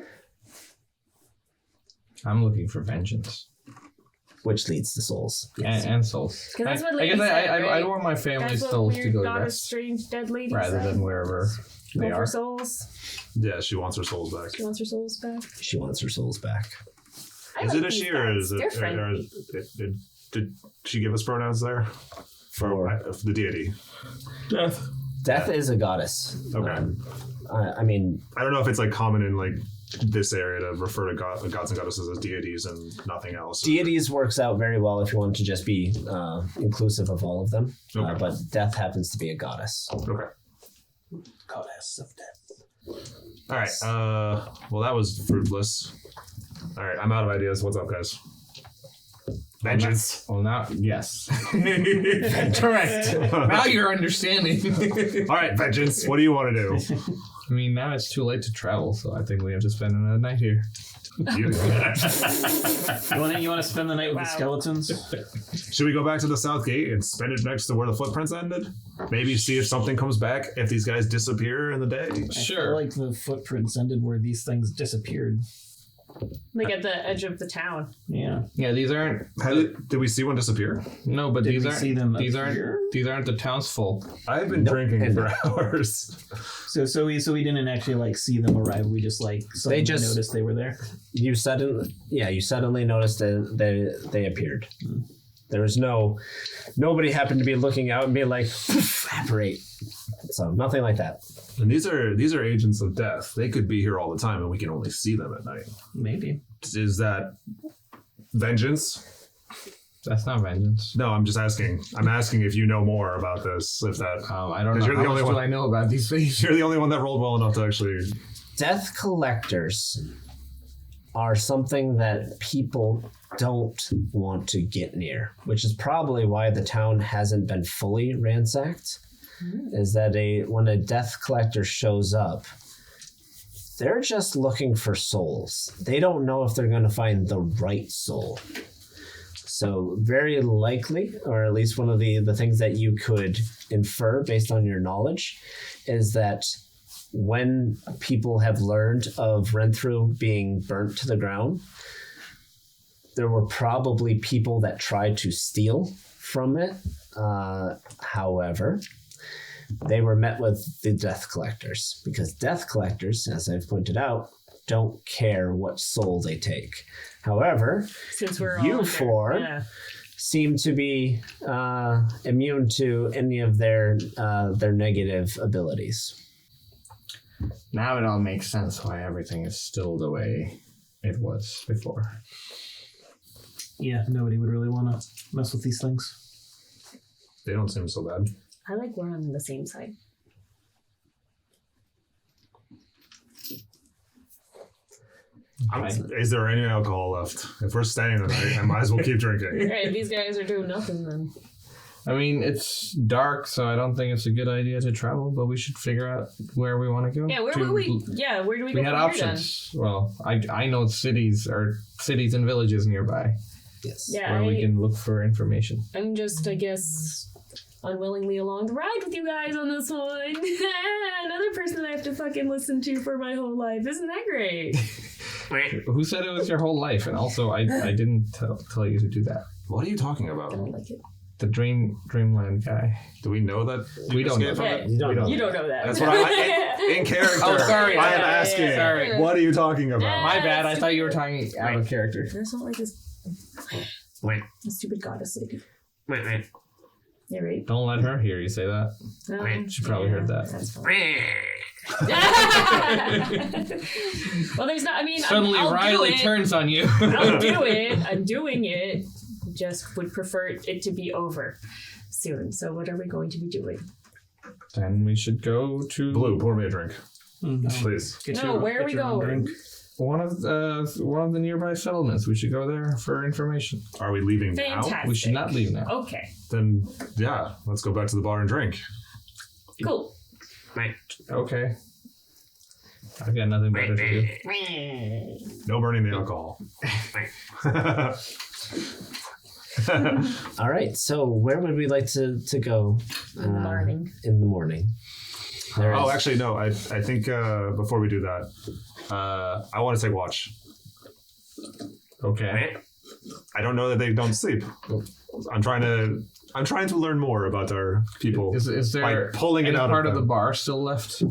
I'm looking for vengeance. Which leads to souls. Yes. And souls. 'Cause that's what I Lady guess said, I right? want my family's That's what souls to weird go to daughter rest strange dead lady rather said. than wherever they Go are. for souls. Yeah, she wants her souls back. She wants her souls back. She wants her souls back. I Is like it a these she or guys. is it? They're friendly. Did she give us pronouns there? For the deity. Death. Death is a goddess. Okay. I mean, I don't know if it's like common in like this area to refer to gods and goddesses as deities and nothing else. deities works out very well if you want to just be inclusive of all of them. Okay. But death happens to be a goddess. Okay. Goddess of death. All right. Well, that was fruitless. All right, I'm out of ideas. What's up, guys? Vengeance. Well, now, yes. Correct. Now you're understanding. All right, vengeance. What do you want to do? I mean, now it's too late to travel, so I think we have to spend another night here. You You want to spend the night with the skeletons? Should we go back to the south gate and spend it next to where the footprints ended? Maybe see if something comes back if these guys disappear in the day. I feel Sure. like the footprints ended where these things disappeared. Like at the edge of the town. Yeah. Yeah, these aren't. Did we see one disappear? No, but Did these we aren't. see them These appear? aren't the townsfolk. I've been Nope. drinking for hours. So we didn't actually like see them arrive. We just like suddenly just- noticed they were there. You suddenly noticed that they appeared. There was nobody happened to be looking out and be like, evaporate. So nothing like that. And these are agents of death. They could be here all the time, and we can only see them at night. Maybe. Is that vengeance? That's not vengeance. No, I'm just asking. I'm asking if you know more about this. If that I don't 'Cause know. you're the How only much one- do I know about these things? you're the only one that rolled well enough to actually. death collectors are something that people don't want to get near, which is probably why the town hasn't been fully ransacked. Is that when a death collector shows up, they're just looking for souls. They don't know if they're going to find the right soul. So very likely, or at least one of the things that you could infer based on your knowledge, is that when people have learned of Renthru being burnt to the ground, there were probably people that tried to steal from it. However, they were met with the death collectors, because death collectors, as I've pointed out, don't care what soul they take. However, Since we're all you under- four yeah. seem to be immune to any of their negative abilities. Now it all makes sense why everything is still the way it was before. Yeah, nobody would really want to mess with these things. They don't seem so bad. I like we're on the same side. Is there any alcohol left? If we're staying the night, I might as well keep drinking. Right, if these guys are doing nothing, then I mean, it's dark, so I don't think it's a good idea to travel, but we should figure out where we want to go. yeah. Where do we go? We from had here, options. Well, I know cities and villages nearby Yes. Then? Yeah, where we can look for information. I'm just, I guess, unwillingly along the ride with you guys on this one. Another person I have to fucking listen to for my whole life. Isn't that great? Who said it was your whole life? And also, I didn't tell you to do that. What are you talking I about? don't like it. The Dreamland guy. Do we know that? We don't know escaped from that. it? You don't know. You don't know that. That's what I in character. Oh, sorry. I am Yeah, asking. yeah, Sorry. What are you talking about? My bad. I thought you were talking out of character. That's not like this. The stupid goddess lady. Yeah, right. Don't let her hear you say that. She probably heard that. That's fine. Well, there's not. I mean, Suddenly, I'll Riley do it. turns on you. I'll do it. I'm doing it. Just would prefer it to be over soon. So, what are we going to be doing? Then we should go to Blue, pour me a drink, No. please. No, where are we going? one of the nearby settlements. We should go there for information. Are we leaving now? Fantastic. We should not leave now. Okay, Then, yeah, let's go back to the bar and drink. cool. Okay. I've got nothing better to do. No burning the alcohol. All right. So where would we like to go In the morning. in the morning? There Oh, is- actually, no. I think before we do that, I want to take watch. Okay. I don't know that they don't sleep. I'm trying to learn more about our people. Is there By pulling it any out of part of the them. bar still left?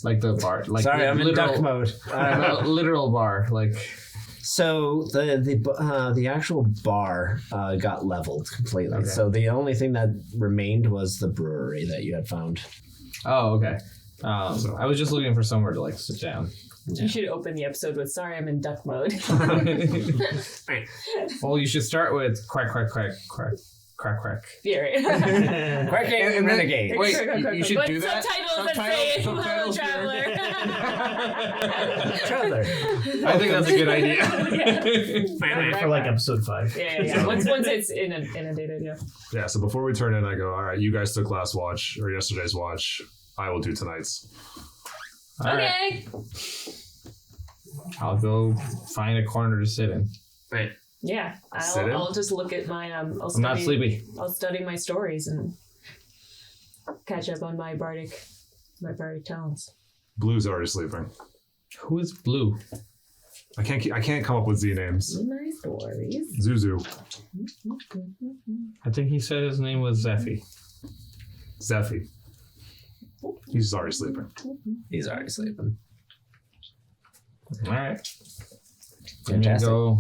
Like the bar, like Sorry, the I'm in literal, duck mode. literal bar, like So the actual bar got leveled completely. Okay. So the only thing that remained was the brewery that you had found. oh okay. I was just looking for somewhere to like sit down. You should open the episode with "Sorry, I'm in duck mode." Well, you should start with quack quack quack quack quack quack. Yeah, right. Quacking And then- Renegades. Wait, you should But do that? Subtitles that say "Hello, traveler." Traveler. I think that's a good idea. For like episode 5. Yeah. Once it's inundated, yeah. Yeah, so before we turn in, I go, all right, you guys took last watch or yesterday's watch. I will do tonight's. All right. Okay. I'll go find a corner to sit in. Yeah, Sit in? I'll just look at my I'm not sleepy. I'll study my stories and catch up on my bardic talents. Blue's already sleeping. Who is Blue? I can't come up with Z names. My stories. Zuzu, I think he said his name was Zephy. Zephy. He's already sleeping. He's already sleeping. All right. I'm gonna Fantastic. go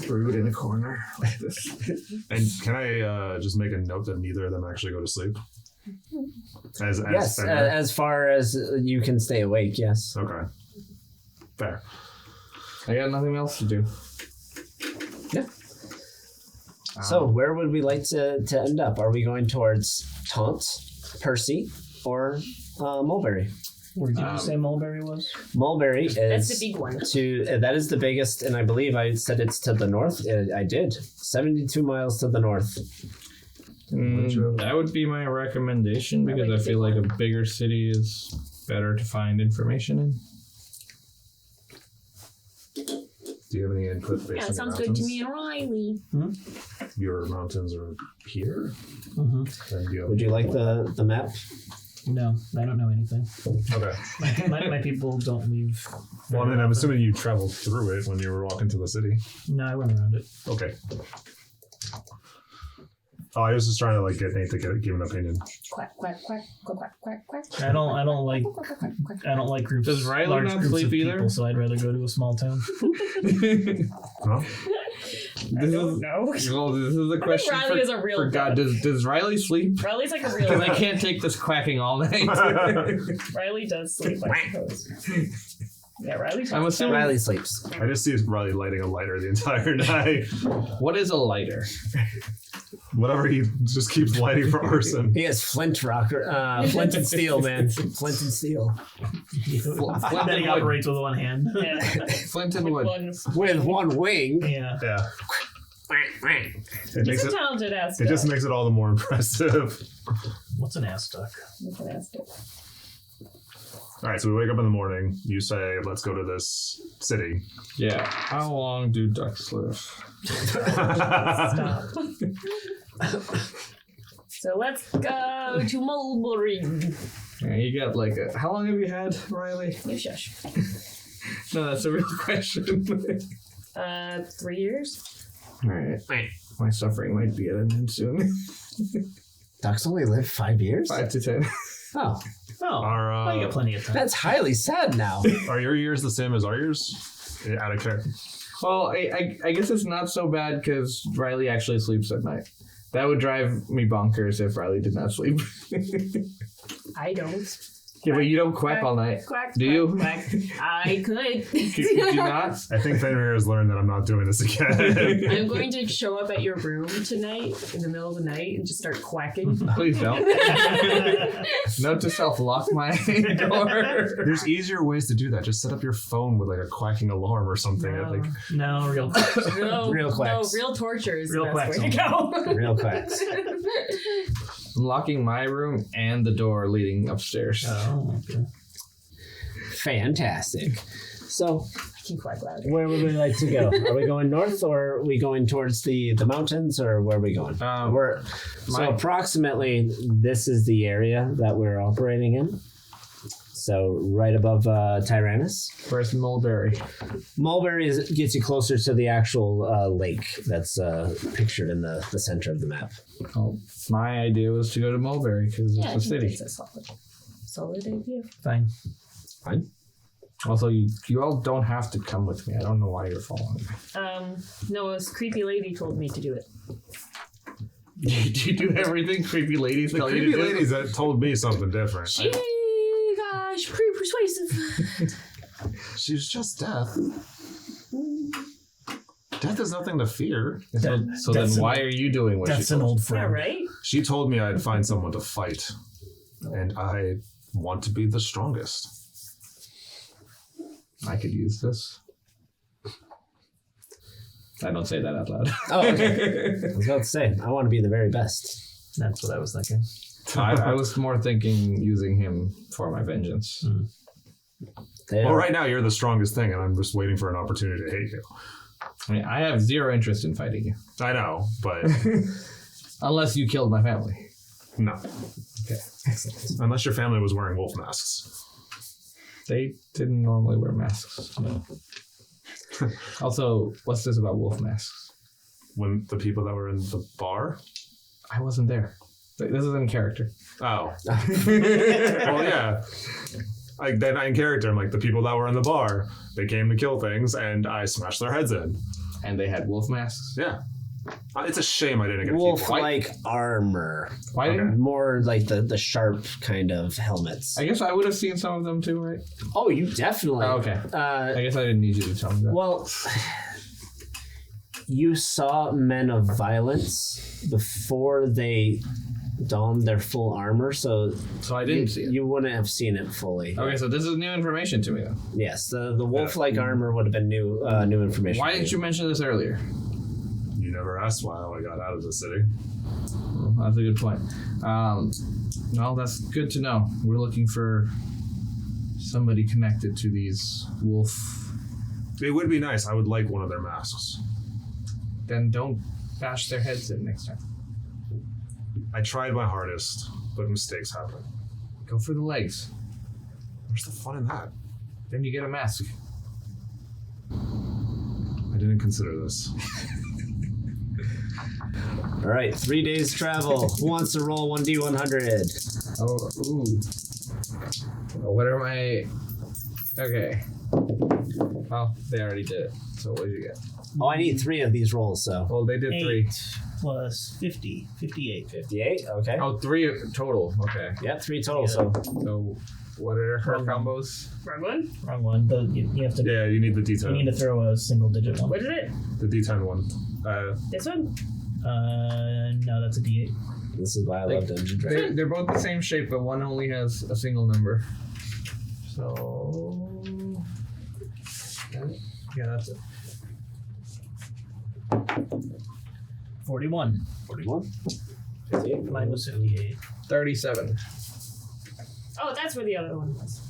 brood in a corner like this. And can I just make a note that neither of them actually go to sleep? As Yes, Fender? as far as you can stay awake, yes. Okay. Fair. I got nothing else to do. So where would we like to end up? Are we going towards Taunt, Percy, or Mulberry? Where did you say Mulberry was? Mulberry is That's the big one. that is the biggest, and I believe I said it's to the north. I did 72 miles to the north. That would be my recommendation because I feel like a bigger city is better to find information in. Do you have any input based Yeah, on it sounds your good to mountains? me and Riley. Your mountains are here? Mm-hmm. And you have- Would you like the map? No, I don't know anything. Okay. My people don't leave. Well, I mean, I'm assuming you traveled through it when you were walking to the city. No, I went around it. Okay. Oh, I was just trying to like get Nate to give an opinion. Quack, quack, quack, quack, quack, quack, quack. I don't like Quack, quack, quack, quack. I don't like groups. Does Riley large not groups sleep of either? people, so I'd rather go to a small town. Huh? This No. is a question Riley is a real for God. Does Riley sleep? Riley's like a real. Because I can't take this quacking all night. Riley does sleep, I suppose. Yeah, Riley. I'm assuming. Riley sleeps. I just see Riley lighting a lighter the entire night. What is a lighter? Whatever he just keeps lighting for arson. He has flint and steel, man. Flint and steel. Flint That and he wood. operates with one hand. Yeah. Flint and wood. With one wing. Yeah. Yeah. It makes He's a it. talented ass. It just makes it all the more impressive. What's an ass duck? All right, so we wake up in the morning. You say, "Let's go to this city." Yeah. How long do ducks live? Stop. So let's go to Mulberry. Yeah, you got like a. How long have you had, Riley? You shush. No, that's a real question. 3 years. All right. My suffering might be at an end soon. Ducks only live 5 years? 5 to 10. Oh, Oh, I got plenty of time. that's highly sad now. Are your years the same as our years? Out of care. Well, I guess it's not so bad because Riley actually sleeps at night. That would drive me bonkers if Riley did not sleep. I don't. Yeah, but you don't quack all night. Quack. Do you? Quack. I could. Could you not? I think Fenrir has learned that I'm not doing this again. I'm going to show up at your room tonight in the middle of the night and just start quacking. Please don't. Note to self, lock my door. There's easier ways to do that. Just set up your phone with like a quacking alarm or something. Like No, real. No, Real quacks. No, real torture is Real the best quacks way to go. Real quacks. I'm locking my room and the door leading upstairs. Oh, okay. Fantastic. So, I can quack louder. where would we like to go? Are we going north or are we going towards the mountains or where are we going? So my- approximately this is the area that we're operating in. So right above Tyrannus. Where's Mulberry? Mulberry gets you closer to the actual lake that's pictured in the center of the map. Oh, my idea was to go to Mulberry because Yeah, I it's a think city. it's a solid idea. Fine. Fine. Also, you all don't have to come with me. I don't know why you're following me. No, a creepy lady told me to do it. Do you do everything creepy ladies the tell you creepy to do? ladies that told me something different. Gosh, pretty persuasive. She's just death. Death is nothing to fear. So then That's why are you doing what That's she an told old Yeah, friend. right? She told me I'd find someone to fight, and I want to be the strongest. I could use this. I don't say that out loud. Oh, okay. I was about to say, I want to be the very best. That's what I was thinking. I was more thinking using him for my vengeance. There. Well, right now you're the strongest thing, and I'm just waiting for an opportunity to hate you. I mean, I have zero interest in fighting you. I know, but Unless you killed my family. no. Okay. Unless your family was wearing wolf masks. They didn't normally wear masks. No. Also, what's this about wolf masks? When the people that were in the bar? I wasn't there. This is in character. Oh. Well, yeah. Like, then in character, I'm like, the people that were in the bar, they came to kill things, and I smashed their heads in. And they had wolf masks. Yeah. It's a shame I didn't get to keep Wolf-like armor. Why Okay. didn't? More like the sharp kind of helmets. I guess I would have seen some of them too, right? Oh, you definitely. Oh, okay. I guess I didn't need you to tell me that. Well, you saw men of violence before they donned their full armor, so I didn't see it. You wouldn't have seen it fully. Okay, so this is new information to me then. Yes, the wolf-like armor would have been new information. Why didn't you mention this earlier? You never asked why I got out of the city. Well, that's a good point. Well, that's good to know. We're looking for somebody connected to these wolf. It would be nice. I would like one of their masks. Then don't bash their heads in next time. I tried my hardest, but mistakes happen. Go for the legs. Where's the fun in that? Then you get a mask. I didn't consider this. All right, 3 days travel. Who wants to roll 1d100? Oh, ooh. What are my... Okay. Well, they already did it. So what did you get? Oh, I need 3 of these rolls, so. Well, they did 8 3. plus 50, 58. 58, okay. Oh, 3 total. Okay. Yeah, 3 total, so. So what are her combos? Wrong one? Wrong one. You have to. Yeah, you need the You need D10. to throw a single digit one. What is it? The D10 one. This one? No, that's a D8. This is why I love Dungeon Draft. They're both the same shape, but one only has a single number. So... Yeah, that's it. 41. 41. 58. Mine was 58. 37. Oh, that's where the other one was.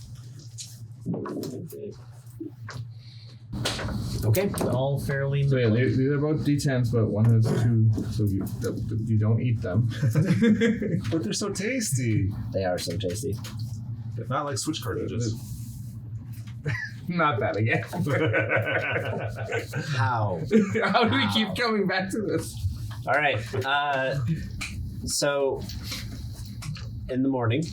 Okay. All fairly. So yeah, these are both D10s, but one has 2, so you don't eat them. But they're so tasty. They are so tasty. Not like Switch cartridges. Not that again. How? How do we keep coming back to this? All right. So, in the morning,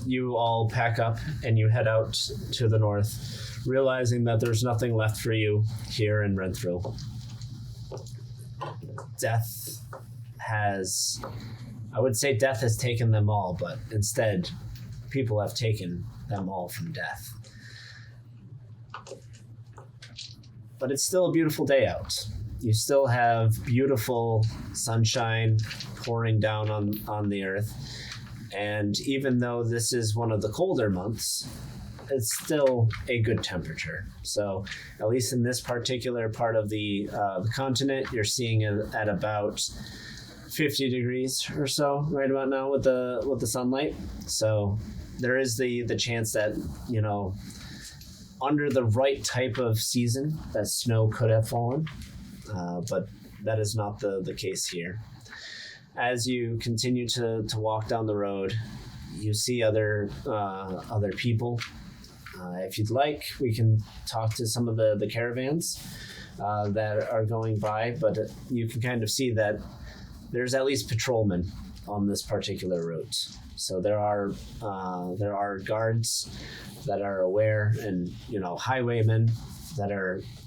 you all pack up and you head out to the north, realizing that there's nothing left for you here in Renthrill. Death has... I would say death has taken them all, but instead, people have taken them all from death. But it's still a beautiful day out. You still have beautiful sunshine pouring down on the earth. And even though this is one of the colder months, it's still a good temperature. So at least in this particular part of the continent, you're seeing it at about 50 degrees or so right about now with the sunlight. So there is the chance that, you know, under the right type of season, that snow could have fallen, but that is not the case here. As you continue to walk down the road, you see other people. If you'd like, we can talk to some of the caravans that are going by, but you can kind of see that there's at least patrolmen on this particular route. So there are guards that are aware, and you know, highwaymen that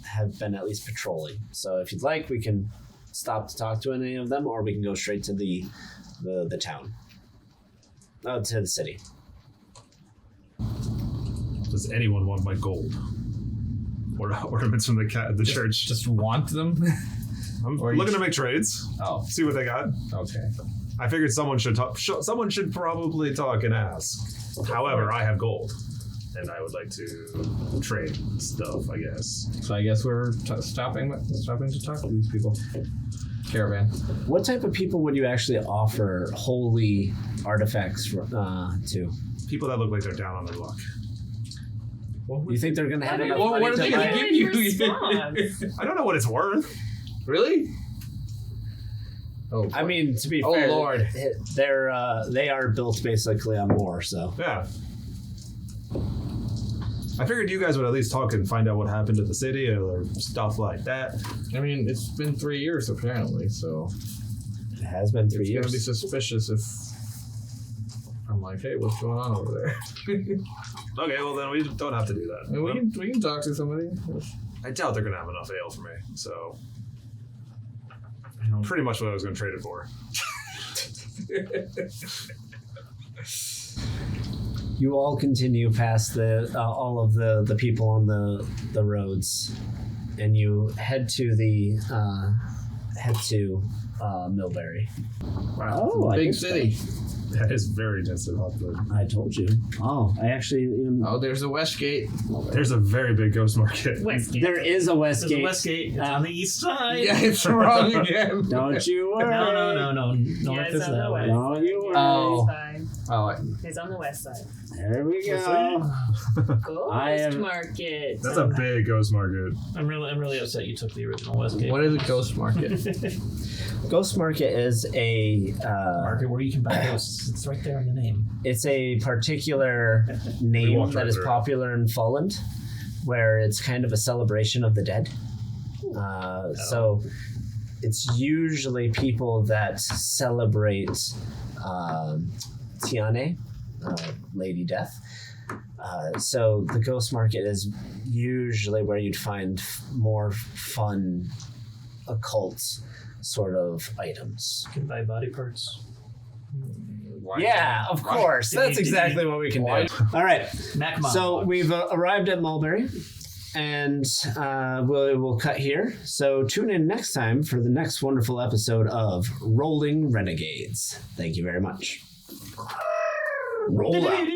have been at least patrolling. So if you'd like, we can stop to talk to any of them, or we can go straight to the town, to the city. Does anyone want my gold? Or ornaments from the church? Just want them? I'm or you looking to make trades. Oh, See what they got. okay. I figured someone should talk. Someone should probably talk and ask. However, I have gold, and I would like to trade stuff, I guess. So I guess we're stopping to talk to these people. Caravan. What type of people would you actually offer holy artifacts to? People that look like they're down on their luck. You think they're gonna have enough What money are to they buy? gonna give you? I don't know what it's worth. Really? Oh, I mean, to be Oh, fair, Lord. they are built basically on war. So Yeah. I figured you guys would at least talk and find out what happened to the city or stuff like that. I mean, it's been 3 years apparently, so it has been 3 it's gonna be years. suspicious if I'm like, hey, what's going on over there? Okay, well then we don't have to do that. I mean, we can talk to somebody. I doubt they're gonna have enough ale for me, so I don't- pretty much what I was gonna trade it for. You all continue past all of the people on the roads, and you head to the head to Millbury. Wow. Oh, I Big did city. That is very dense populated. I told you. Oh, I actually even. Oh, there's the West Gate. There's a very big ghost market. Westgate. There is a There's Westgate. a Westgate. It's on the east side. Yeah, it's wrong again. Don't you worry. No. North Yeah, is it's on the that way. west. No, you worry. Oh. It's fine. Oh, It's on the west side. There we We'll go. Ghost I am- Market. That's a big ghost market. I'm really upset you took the original Westgate. what is a ghost market? Ghost Market is a market where you can buy ghosts? It's right there in the name. it's a particular name walked that right is through it. popular in Falland, where it's kind of a celebration of the dead. So it's usually people that celebrate Tiane, Lady Death. So the Ghost Market is usually where you'd find more fun occult sort of items. You can buy body parts. Why- Yeah, of course. That's exactly what we can do. All right. Macmon. So we've arrived at Mulberry, and we'll cut here. So tune in next time for the next wonderful episode of Rolling Renegades. Thank you very much. Roll out.